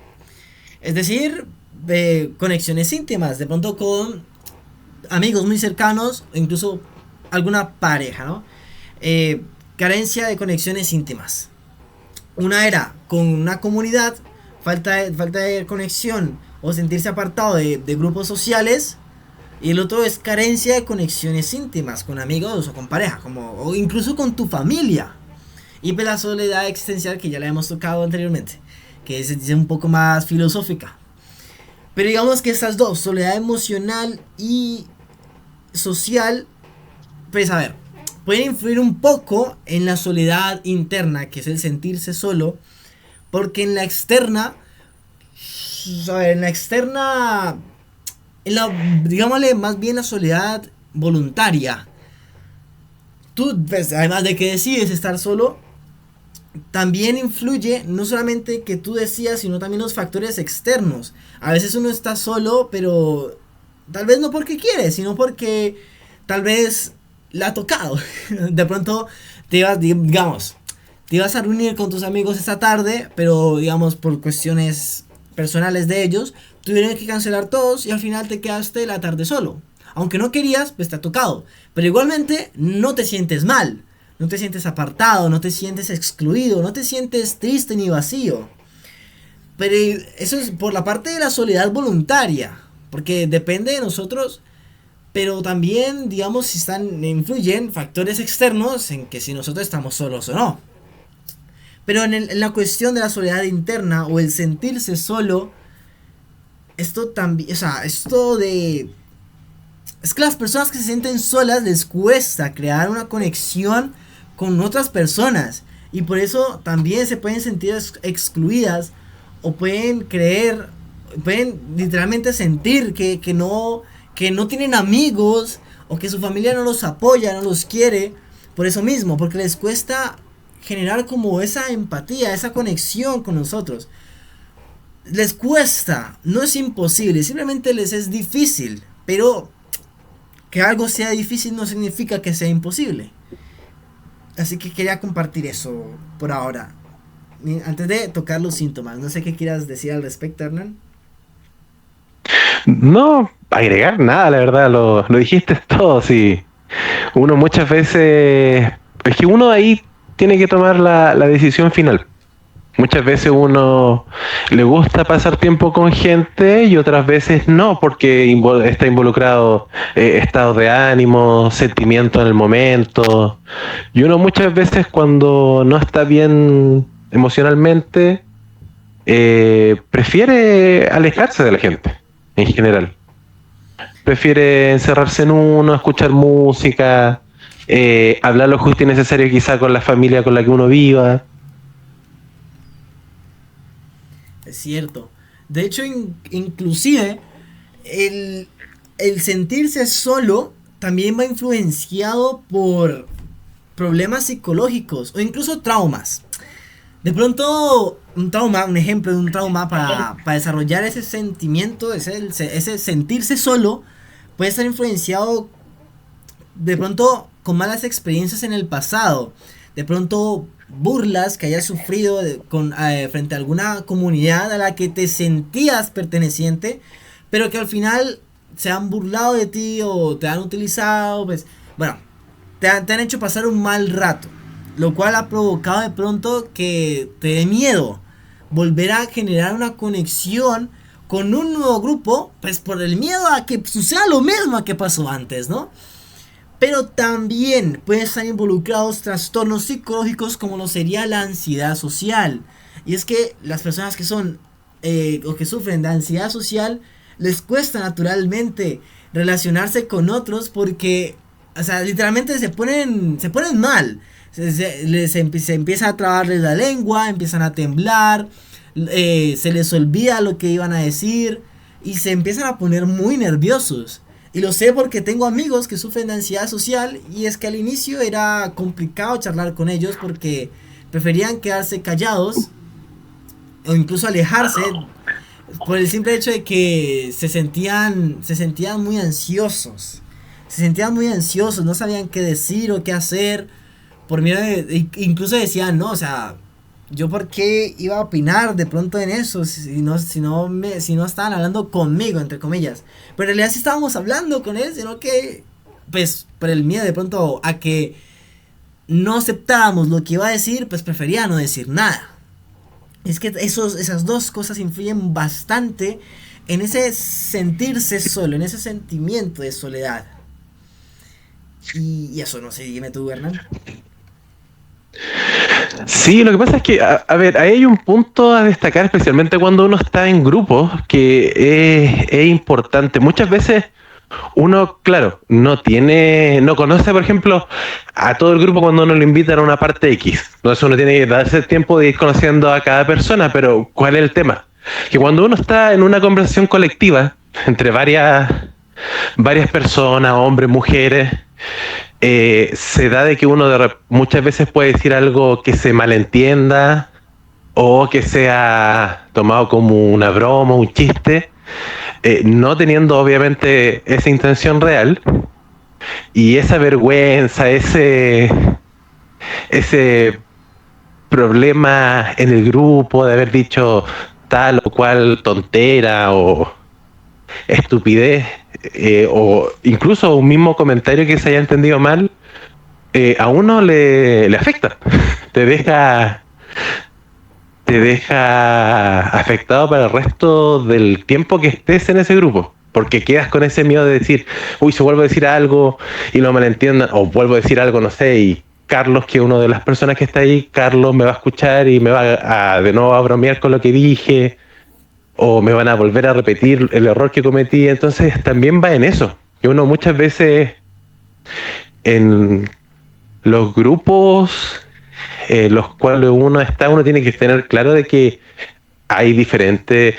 Es decir, de conexiones íntimas, de pronto con amigos muy cercanos, o incluso alguna pareja, ¿no? Carencia de conexiones íntimas. Una era con una comunidad, falta de conexión o sentirse apartado de grupos sociales. Y el otro es carencia de conexiones íntimas con amigos o con pareja, o incluso con tu familia. Y pues la soledad existencial, que ya la hemos tocado anteriormente, que es un poco más filosófica. Pero digamos que estas dos, soledad emocional y social, pues a ver, pueden influir un poco en la soledad interna, que es el sentirse solo, porque en la externa, a ver, digámosle más bien la soledad voluntaria. Tú, pues, además de que decides estar solo, también influye no solamente que tú decidas, sino también los factores externos. A veces uno está solo, pero tal vez no porque quiere, sino porque tal vez la ha tocado. De pronto te ibas a reunir con tus amigos esta tarde, pero digamos por cuestiones personales de ellos, tuvieron que cancelar todos y al final te quedaste la tarde solo. Aunque no querías, pues te ha tocado. Pero igualmente no te sientes mal. No te sientes apartado, no te sientes excluido, no te sientes triste ni vacío. Pero eso es por la parte de la soledad voluntaria, porque depende de nosotros, pero también, digamos, si influyen factores externos en que si nosotros estamos solos o no. Pero en la cuestión de la soledad interna o el sentirse solo, esto también, o sea, esto de... Es que las personas que se sienten solas les cuesta crear una conexión con otras personas y por eso también se pueden sentir excluidas o pueden literalmente sentir que no tienen amigos o que su familia no los apoya, no los quiere por eso mismo, porque les cuesta generar como esa empatía, esa conexión con nosotros. Les cuesta, no es imposible, simplemente les es difícil, pero que algo sea difícil no significa que sea imposible. Así que quería compartir eso por ahora. Antes de tocar los síntomas, no sé qué quieras decir al respecto, Hernán. No, agregar nada, la verdad, lo dijiste todo, sí. Uno muchas veces, es que uno ahí tiene que tomar la decisión final. Muchas veces uno le gusta pasar tiempo con gente y otras veces no, porque está involucrado estados de ánimo, sentimientos en el momento. Y uno muchas veces cuando no está bien emocionalmente, prefiere alejarse de la gente en general. Prefiere encerrarse en uno, escuchar música, hablar lo justo y necesario quizá con la familia con la que uno viva. Es cierto. De hecho, inclusive, el sentirse solo también va influenciado por problemas psicológicos o incluso traumas. De pronto, un ejemplo de un trauma para desarrollar ese sentimiento, ese sentirse solo, puede estar influenciado de pronto con malas experiencias en el pasado. De pronto burlas que hayas sufrido frente a alguna comunidad a la que te sentías perteneciente, pero que al final se han burlado de ti o te han utilizado, pues, bueno, te han hecho pasar un mal rato, lo cual ha provocado de pronto que te dé miedo volver a generar una conexión con un nuevo grupo, pues por el miedo a que suceda lo mismo que pasó antes, ¿no? Pero también pueden estar involucrados trastornos psicológicos como lo sería la ansiedad social. Y es que las personas que son o que sufren de ansiedad social les cuesta naturalmente relacionarse con otros porque, o sea, literalmente se ponen mal. Se empieza a trabarles la lengua, empiezan a temblar, se les olvida lo que iban a decir y se empiezan a poner muy nerviosos. Y lo sé porque tengo amigos que sufren de ansiedad social y es que al inicio era complicado charlar con ellos porque preferían quedarse callados o incluso alejarse por el simple hecho de que se sentían muy ansiosos. Se sentían muy ansiosos, no sabían qué decir o qué hacer. Por miedo incluso decían, no, o sea, yo por qué iba a opinar de pronto en eso si no estaban hablando conmigo, entre comillas. Pero en realidad sí estábamos hablando con él, sino que pues por el miedo de pronto a que no aceptábamos lo que iba a decir, pues prefería no decir nada. Es que esas dos cosas influyen bastante en ese sentirse solo, en ese sentimiento de soledad. Y eso, no sé, dime tú, Hernán. Sí, lo que pasa es que, a ver, ahí hay un punto a destacar, especialmente cuando uno está en grupos, que es importante. Muchas veces uno, claro, no conoce, por ejemplo, a todo el grupo cuando uno lo invitan a una parte X. Entonces uno tiene que darse el tiempo de ir conociendo a cada persona, pero ¿cuál es el tema? Que cuando uno está en una conversación colectiva entre varias personas, hombres, mujeres, se da de que uno muchas veces puede decir algo que se malentienda o que sea tomado como una broma, un chiste, no teniendo obviamente esa intención real y esa vergüenza, ese problema en el grupo de haber dicho tal o cual tontera o estupidez, o incluso un mismo comentario que se haya entendido mal, a uno le afecta, te deja, te deja afectado para el resto del tiempo que estés en ese grupo. Porque quedas con ese miedo de decir, uy, si vuelvo a decir algo y no me lo entiendan, o vuelvo a decir algo, no sé, y Carlos, que es una de las personas que está ahí, Carlos me va a escuchar y me va de nuevo a bromear con lo que dije, o me van a volver a repetir el error que cometí. Entonces también va en eso, que uno muchas veces en los grupos los cuales uno tiene que tener claro de que hay diferentes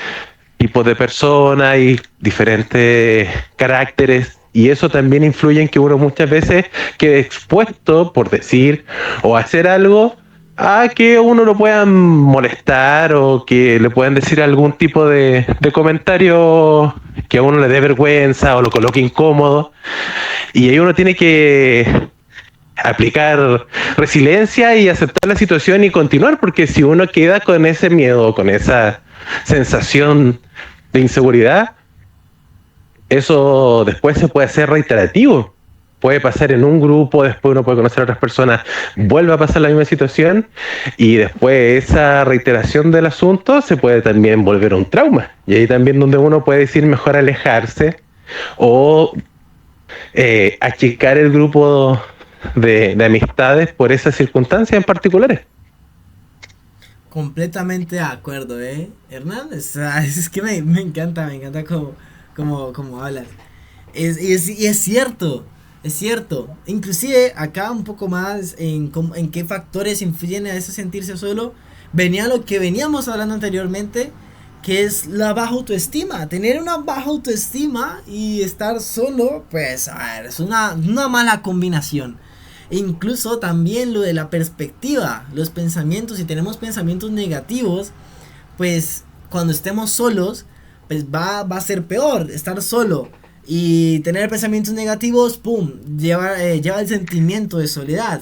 tipos de personas, hay diferentes caracteres y eso también influye en que uno muchas veces quede expuesto por decir o hacer algo a que uno lo puedan molestar o que le puedan decir algún tipo de comentario que a uno le dé vergüenza o lo coloque incómodo. Y ahí uno tiene que aplicar resiliencia y aceptar la situación y continuar, porque si uno queda con ese miedo, con esa sensación de inseguridad, eso después se puede hacer reiterativo. Puede pasar en un grupo, después uno puede conocer a otras personas, vuelve a pasar la misma situación y después esa reiteración del asunto se puede también volver un trauma. Y ahí también donde uno puede decir mejor alejarse o achicar el grupo de amistades por esas circunstancias en particulares. Completamente de acuerdo, Hernán. Es que me encanta como hablas. Y es cierto, es cierto. Inclusive acá un poco más en qué factores influyen a ese sentirse solo. Venía lo que veníamos hablando anteriormente, que es la baja autoestima. Tener una baja autoestima y estar solo, pues a ver, es una mala combinación. E incluso también lo de la perspectiva, los pensamientos, si tenemos pensamientos negativos, pues cuando estemos solos, pues va a ser peor estar solo. Y tener pensamientos negativos, pum, lleva el sentimiento de soledad.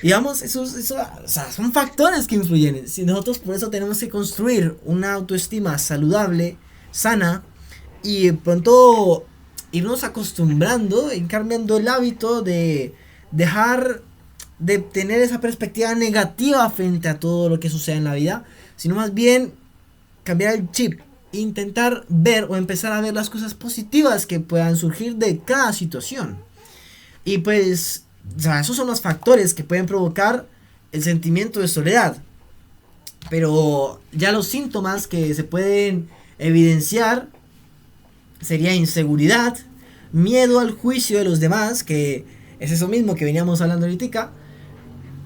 Digamos, eso, o sea, son factores que influyen. Si nosotros por eso tenemos que construir una autoestima saludable, sana, y de pronto irnos acostumbrando, y cambiando el hábito de dejar de tener esa perspectiva negativa frente a todo lo que sucede en la vida, sino más bien cambiar el chip, intentar ver o empezar a ver las cosas positivas que puedan surgir de cada situación. Y pues, o sea, esos son los factores que pueden provocar el sentimiento de soledad. Pero ya los síntomas que se pueden evidenciar sería inseguridad, miedo al juicio de los demás, que es eso mismo que veníamos hablando ahorita,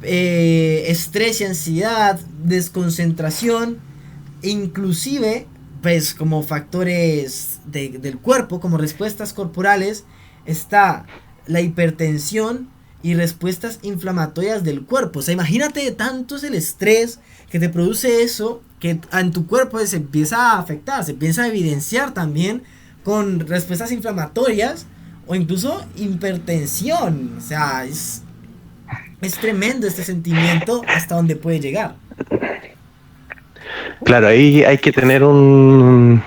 estrés y ansiedad, desconcentración, inclusive pues como factores del cuerpo, como respuestas corporales, está la hipertensión y respuestas inflamatorias del cuerpo. O sea, imagínate, tanto es el estrés que te produce eso, que en tu cuerpo se empieza a afectar, se empieza a evidenciar también con respuestas inflamatorias o incluso hipertensión. O sea, es tremendo este sentimiento hasta donde puede llegar. Claro, ahí hay que tener un...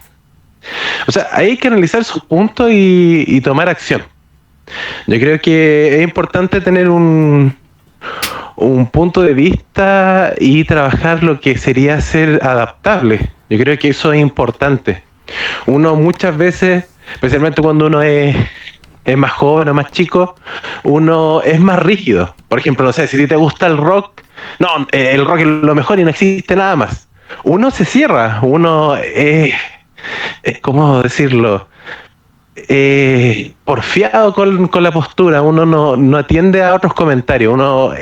O sea, hay que analizar sus puntos y tomar acción. Yo creo que es importante tener un punto de vista y trabajar lo que sería ser adaptable. Yo creo que eso es importante. Uno muchas veces, especialmente cuando uno es más joven o más chico, uno es más rígido. Por ejemplo, no sé, si a ti te gusta el rock, no, el rock es lo mejor y no existe nada más. Uno se cierra, uno es ¿cómo decirlo? Porfiado con la postura, uno no atiende a otros comentarios, uno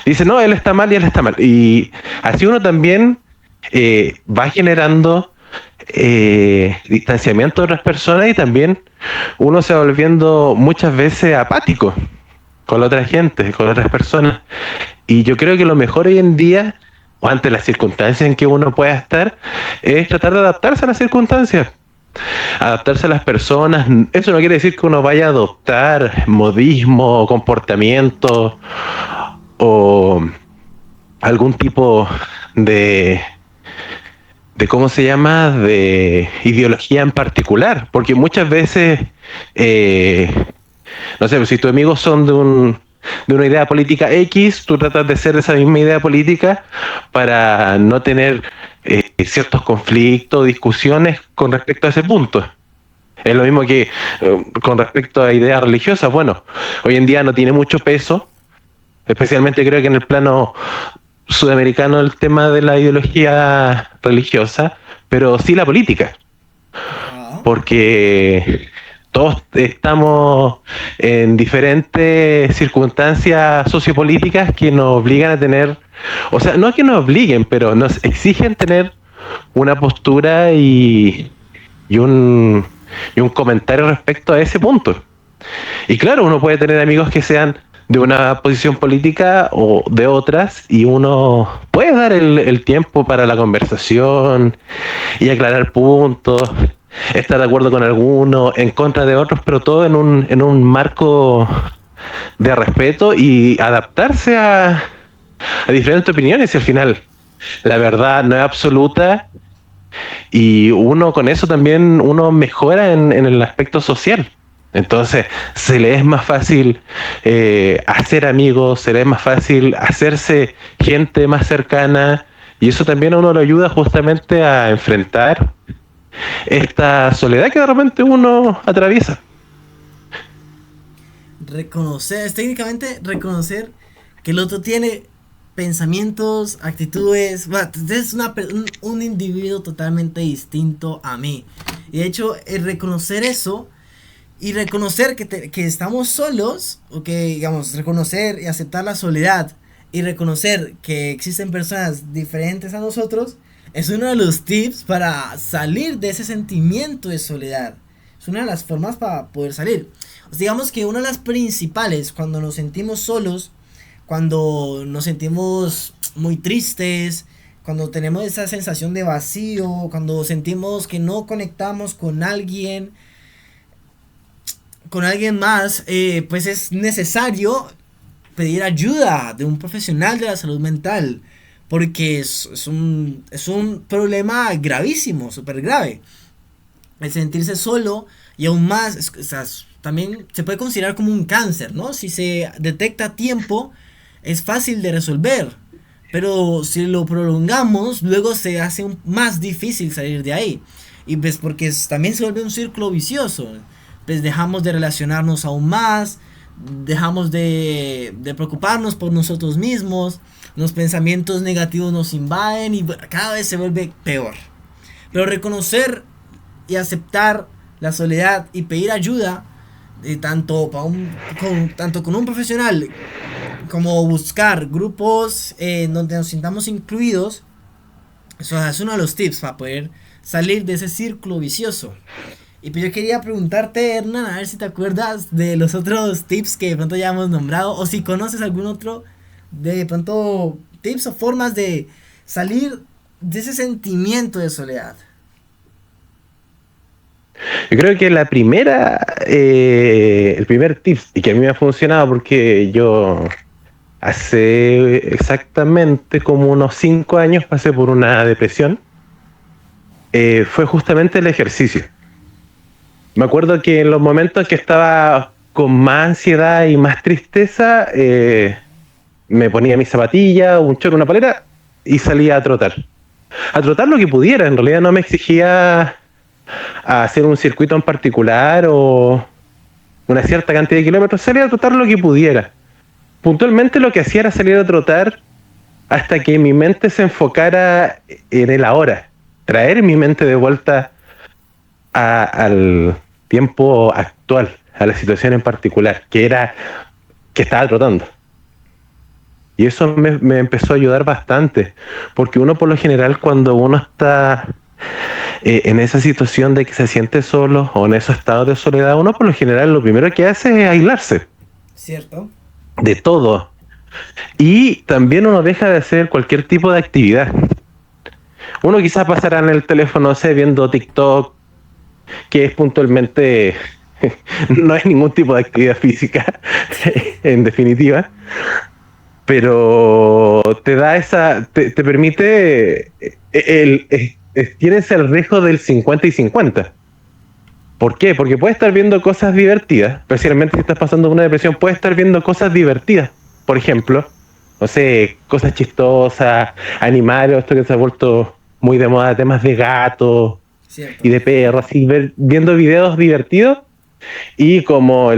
dice, no, él está mal y él está mal. Y así uno también va generando distanciamiento de otras personas y también uno se va volviendo muchas veces apático con la otra gente, con otras personas. Y yo creo que lo mejor hoy en día, o ante las circunstancias en que uno pueda estar, es tratar de adaptarse a las circunstancias, adaptarse a las personas. Eso no quiere decir que uno vaya a adoptar modismo, comportamiento o algún tipo de ¿cómo se llama? De ideología en particular, porque muchas veces, no sé, si tus amigos son de una idea política X, tú tratas de ser de esa misma idea política para no tener ciertos conflictos, discusiones con respecto a ese punto. Es lo mismo que con respecto a ideas religiosas. Bueno, hoy en día no tiene mucho peso, especialmente creo que en el plano sudamericano el tema de la ideología religiosa, pero sí la política, porque todos estamos en diferentes circunstancias sociopolíticas que nos obligan a tener, o sea, no es que nos obliguen, pero nos exigen tener una postura y un comentario respecto a ese punto. Y claro, uno puede tener amigos que sean de una posición política o de otras y uno puede dar el tiempo para la conversación y aclarar puntos, estar de acuerdo con algunos, en contra de otros, pero todo en un marco de respeto y adaptarse a diferentes opiniones. Y al final la verdad no es absoluta y uno con eso también uno mejora en el aspecto social. Entonces se le es más fácil hacer amigos, se le es más fácil hacerse gente más cercana y eso también a uno lo ayuda justamente a enfrentar esta soledad que de repente uno atraviesa. Reconocer, es técnicamente reconocer que el otro tiene pensamientos, actitudes, bueno, es un individuo totalmente distinto a mí. Y de hecho, el reconocer eso y reconocer que estamos solos, o que, digamos, reconocer y aceptar la soledad y reconocer que existen personas diferentes a nosotros, es uno de los tips para salir de ese sentimiento de soledad. Es una de las formas para poder salir. Pues digamos que una de las principales, cuando nos sentimos solos, cuando nos sentimos muy tristes, cuando tenemos esa sensación de vacío, cuando sentimos que no conectamos con alguien más, pues es necesario pedir ayuda de un profesional de la salud mental, porque es un problema gravísimo, súper grave. El sentirse solo y aún más, o sea, también se puede considerar como un cáncer, ¿no? Si se detecta a tiempo, es fácil de resolver, Pero si lo prolongamos, luego se hace más difícil salir de ahí. Y pues porque también se vuelve un círculo vicioso. Pues dejamos de relacionarnos aún más, dejamos de preocuparnos por nosotros mismos, los pensamientos negativos nos invaden y cada vez se vuelve peor. Pero reconocer y aceptar la soledad y pedir ayuda, tanto con un profesional como buscar grupos donde nos sintamos incluidos, eso es uno de los tips para poder salir de ese círculo vicioso. Y pues yo quería preguntarte, Hernán, a ver si te acuerdas de los otros tips que de pronto ya hemos nombrado, o si conoces algún otro de pronto tips o formas de salir de ese sentimiento de soledad. Yo creo que el primer tips, y que a mí me ha funcionado porque yo hace exactamente como unos 5 años pasé por una depresión, fue justamente el ejercicio. Me acuerdo que en los momentos que estaba con más ansiedad y más tristeza, me ponía mis zapatillas, un chorro, una polera y salía a trotar. A trotar lo que pudiera, en realidad no me exigía a hacer un circuito en particular o una cierta cantidad de kilómetros, salía a trotar lo que pudiera. Puntualmente lo que hacía era salir a trotar hasta que mi mente se enfocara en el ahora, traer mi mente de vuelta al tiempo actual, a la situación en particular, que era que estaba trotando. Y eso me empezó a ayudar bastante, porque uno por lo general cuando uno está en esa situación de que se siente solo o en esos estados de soledad, uno por lo general lo primero que hace es aislarse. ¿Cierto? De todo. Y también uno deja de hacer cualquier tipo de actividad. Uno quizás pasará en el teléfono, no sé, viendo TikTok, que es puntualmente, no es ningún tipo de actividad física, en definitiva, pero te da te permite, tienes el riesgo del 50 y 50. ¿Por qué? Porque puedes estar viendo cosas divertidas, especialmente si estás pasando una depresión, puedes estar viendo cosas divertidas, por ejemplo, no sé, cosas chistosas, animales, esto que se ha vuelto muy de moda, temas de gatos, Cierto. y de perros, así viendo videos divertidos, y como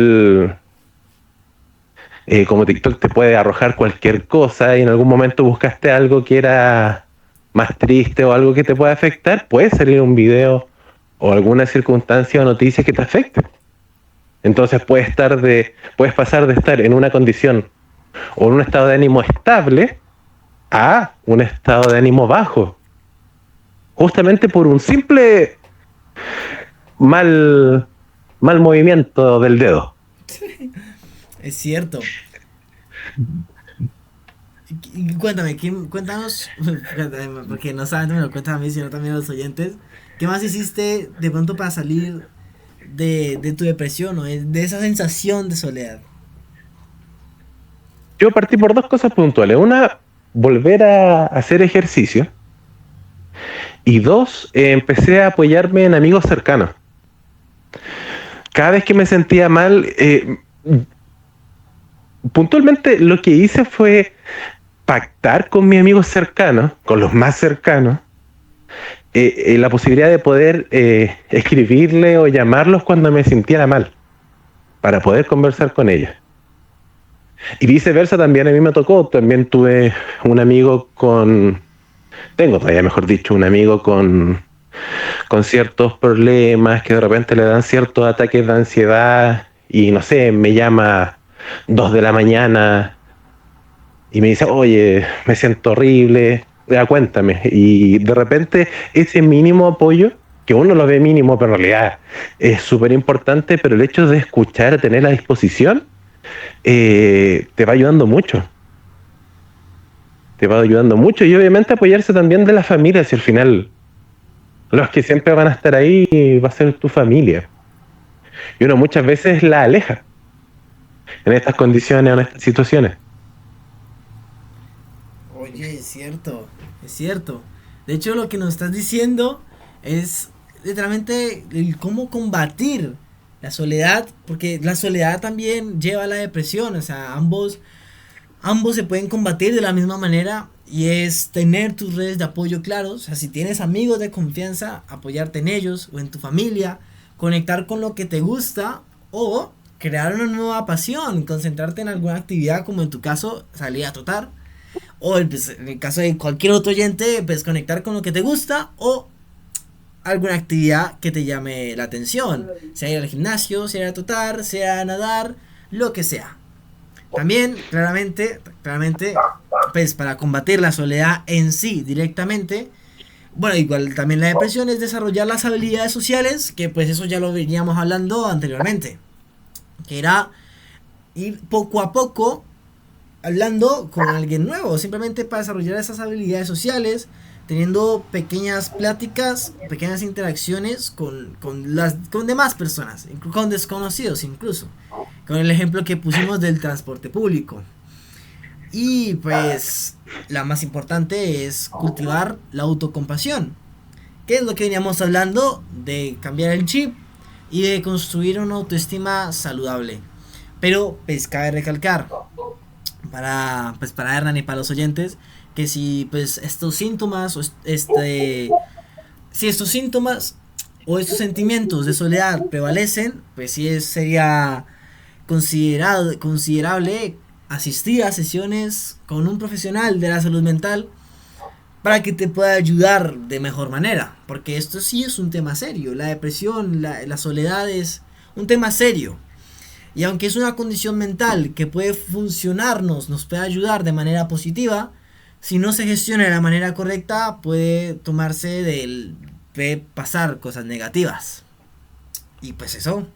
TikTok te puede arrojar cualquier cosa y en algún momento buscaste algo que era más triste o algo que te puede afectar, puede salir un video o alguna circunstancia o noticia que te afecte. Entonces puedes pasar de estar en una condición o en un estado de ánimo estable a un estado de ánimo bajo, justamente por un simple mal movimiento del dedo. Es cierto. Y cuéntame, cuéntanos, porque no solamente me lo cuentas a mí, sino también a los oyentes, ¿qué más hiciste de pronto para salir de tu depresión o de esa sensación de soledad? Yo partí por dos cosas puntuales. Una, volver a hacer ejercicio. Y dos, empecé a apoyarme en amigos cercanos. Cada vez que me sentía mal, puntualmente lo que hice fue pactar con mis amigos cercanos, con los más cercanos, la posibilidad de poder escribirle o llamarlos cuando me sintiera mal, para poder conversar con ellos. Y viceversa también a mí me tocó, también tuve un amigo tengo todavía mejor dicho, un amigo con ciertos problemas que de repente le dan ciertos ataques de ansiedad y no sé, me llama 2 de la mañana y me dice, oye, me siento horrible, ya cuéntame. Y de repente ese mínimo apoyo, que uno lo ve mínimo, pero en realidad es súper importante, pero el hecho de escuchar, tener la disposición, te va ayudando mucho. Te va ayudando mucho y obviamente apoyarse también de la familia, si al final los que siempre van a estar ahí va a ser tu familia. Y uno muchas veces la aleja en estas condiciones, en estas situaciones. Oye, es cierto, es cierto. De hecho, lo que nos estás diciendo es literalmente el cómo combatir la soledad, porque la soledad también lleva a la depresión, o sea, ambos se pueden combatir de la misma manera y es tener tus redes de apoyo claros. O sea, si tienes amigos de confianza, apoyarte en ellos o en tu familia, conectar con lo que te gusta o crear una nueva pasión, concentrarte en alguna actividad como en tu caso salir a trotar o pues, en el caso de cualquier otro oyente pues conectar con lo que te gusta o alguna actividad que te llame la atención, sea ir al gimnasio, sea ir a trotar, sea nadar, lo que sea. También, claramente, pues para combatir la soledad en sí directamente, bueno, igual también la depresión es desarrollar las habilidades sociales, que pues eso ya lo veníamos hablando anteriormente, que era ir poco a poco hablando con alguien nuevo, simplemente para desarrollar esas habilidades sociales, teniendo pequeñas pláticas, pequeñas interacciones con demás personas, con desconocidos incluso, con el ejemplo que pusimos del transporte público. Y pues la más importante es cultivar la autocompasión, que es lo que veníamos hablando de cambiar el chip y de construir una autoestima saludable. Pero pues cabe recalcar para Hernán y para los oyentes que si pues estos síntomas o si estos síntomas o estos sentimientos de soledad prevalecen, pues sí sería considerable asistir a sesiones con un profesional de la salud mental para que te pueda ayudar de mejor manera, porque esto sí es un tema serio. La depresión, la soledad es un tema serio. Y aunque es una condición mental que puede funcionarnos, nos puede ayudar de manera positiva, si no se gestiona de la manera correcta, puede puede pasar cosas negativas. Y pues eso,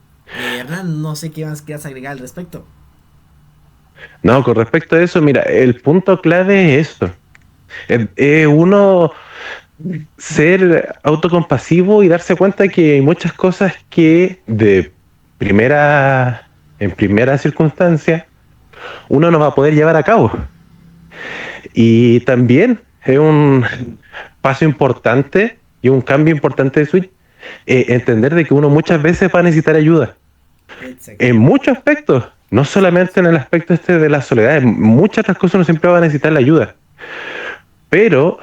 Hernán, no sé qué más quieras agregar al respecto. No, con respecto a eso, mira, el punto clave es eso. Uno ser autocompasivo y darse cuenta que hay muchas cosas que en primera circunstancia uno no va a poder llevar a cabo. Y también es un paso importante y un cambio importante de switch, entender de que uno muchas veces va a necesitar ayuda. Exacto. En muchos aspectos, no solamente en el aspecto de la soledad, en muchas otras cosas uno siempre va a necesitar la ayuda. Pero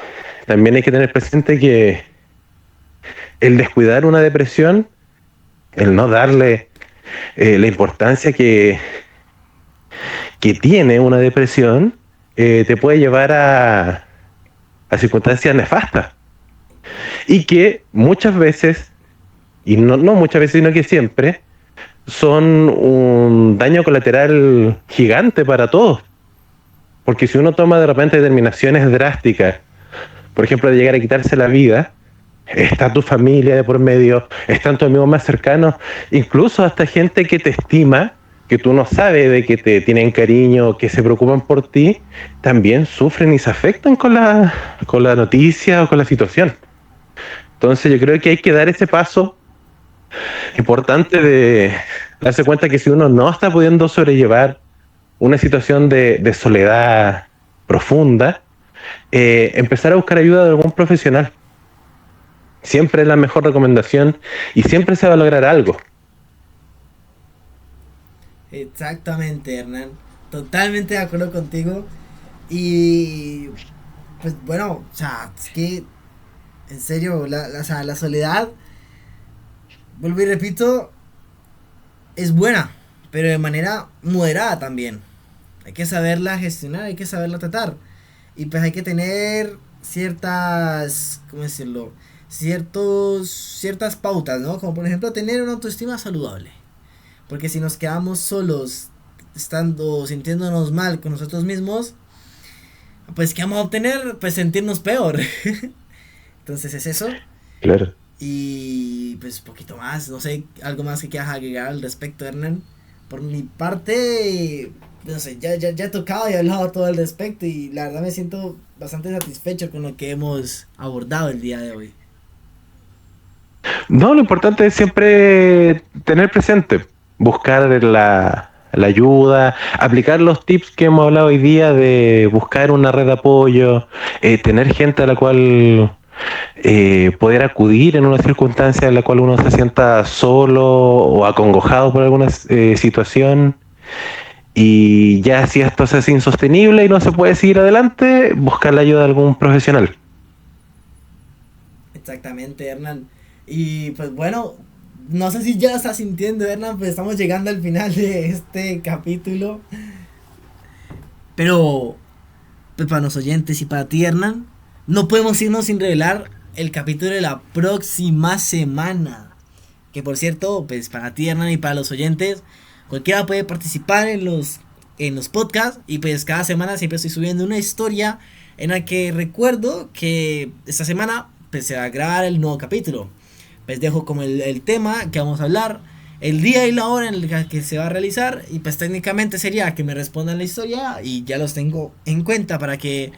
también hay que tener presente que el descuidar una depresión, el no darle la importancia que tiene una depresión, te puede llevar a circunstancias nefastas. Y que muchas veces, y no muchas veces, sino que siempre, son un daño colateral gigante para todos. Porque si uno toma de repente determinaciones drásticas, por ejemplo, de llegar a quitarse la vida, está tu familia de por medio, están tus amigos más cercanos, incluso hasta gente que te estima, que tú no sabes de que te tienen cariño, que se preocupan por ti, también sufren y se afectan con la noticia o con la situación. Entonces yo creo que hay que dar ese paso importante de darse cuenta que si uno no está pudiendo sobrellevar una situación de soledad profunda, empezar a buscar ayuda de algún profesional. Siempre es la mejor recomendación y siempre se va a lograr algo. Exactamente, Hernán. Totalmente de acuerdo contigo. Y pues bueno, o sea, es que en serio, la soledad, vuelvo y repito, es buena, pero de manera moderada también. Hay que saberla gestionar, hay que saberla tratar. Y pues hay que tener ciertas, ¿cómo decirlo? Ciertas pautas, ¿no? Como por ejemplo tener una autoestima saludable. Porque si nos quedamos solos, sintiéndonos mal con nosotros mismos, pues ¿qué vamos a obtener? Pues sentirnos peor. Entonces es eso. Claro. Y pues poquito más, no sé, algo más que quieras agregar al respecto, Hernán. Por mi parte, no sé, ya he tocado y he hablado todo al respecto y la verdad me siento bastante satisfecho con lo que hemos abordado el día de hoy. No, lo importante es siempre tener presente, buscar la ayuda, aplicar los tips que hemos hablado hoy día de buscar una red de apoyo, tener gente a la cual poder acudir en una circunstancia en la cual uno se sienta solo o acongojado por alguna situación. Y ya si esto se hace insostenible y no se puede seguir adelante, buscar la ayuda de algún profesional. Exactamente, Hernán. Y pues bueno, no sé si ya lo estás sintiendo, Hernán, pues estamos llegando al final de este capítulo. Pero, pues para los oyentes y para ti, Hernán, no podemos irnos sin revelar el capítulo de la próxima semana. Que por cierto, pues para ti, Hernán, y para los oyentes, cualquiera puede participar en los podcasts. Y pues cada semana siempre estoy subiendo una historia en la que recuerdo que esta semana pues se va a grabar el nuevo capítulo. Pues dejo como el tema que vamos a hablar, el día y la hora en el que se va a realizar. Y pues técnicamente sería que me respondan la historia y ya los tengo en cuenta para que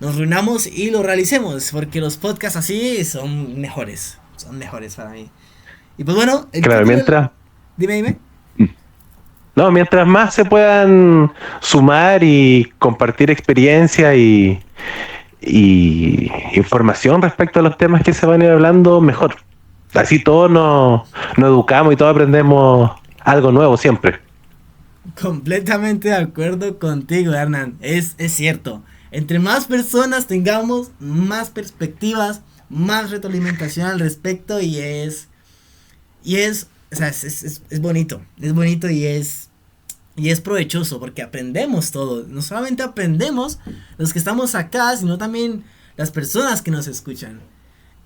nos reunamos y lo realicemos. Porque los podcasts así son mejores. Son mejores para mí. Y pues bueno, el Claro, título... mientras, Dime. no, mientras más se puedan sumar y compartir experiencia y información respecto a los temas que se van a ir hablando, mejor. Así todos nos educamos y todos aprendemos algo nuevo siempre. Completamente de acuerdo contigo, Hernán. Es cierto. Entre más personas tengamos, más perspectivas, más retroalimentación al respecto o sea, es bonito. Es bonito y es provechoso porque aprendemos todo. No solamente aprendemos los que estamos acá, sino también las personas que nos escuchan.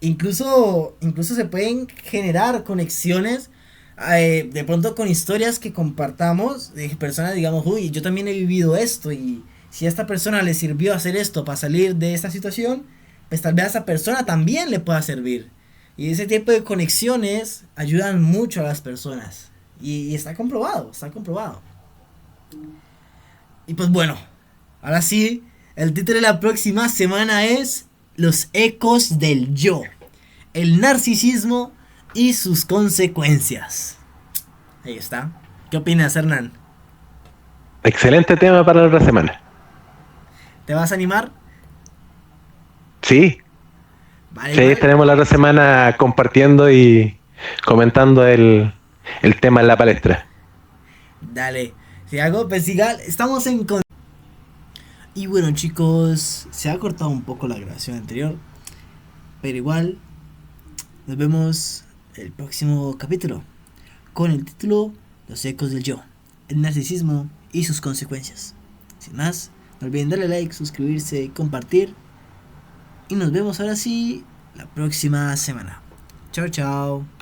Incluso se pueden generar conexiones de pronto con historias que compartamos de personas, digamos, uy, yo también he vivido esto y si a esta persona le sirvió hacer esto para salir de esta situación, pues tal vez a esa persona también le pueda servir. Y ese tipo de conexiones ayudan mucho a las personas. Y está comprobado, está comprobado. Y pues bueno, ahora sí, el título de la próxima semana es Los ecos del yo, el narcisismo y sus consecuencias. Ahí está. ¿Qué opinas, Hernán? Excelente tema para la otra semana. ¿Te vas a animar? Sí, Vale, sí, igual. estaremos la otra semana compartiendo y comentando el tema en la palestra. Dale. Si hago, pues igual, estamos en... Y bueno, chicos, se ha cortado un poco la grabación anterior, pero igual nos vemos el próximo capítulo con el título Los ecos del yo, el narcisismo y sus consecuencias. Sin más, no olviden darle like, suscribirse, compartir y nos vemos ahora sí la próxima semana. Chao, chao.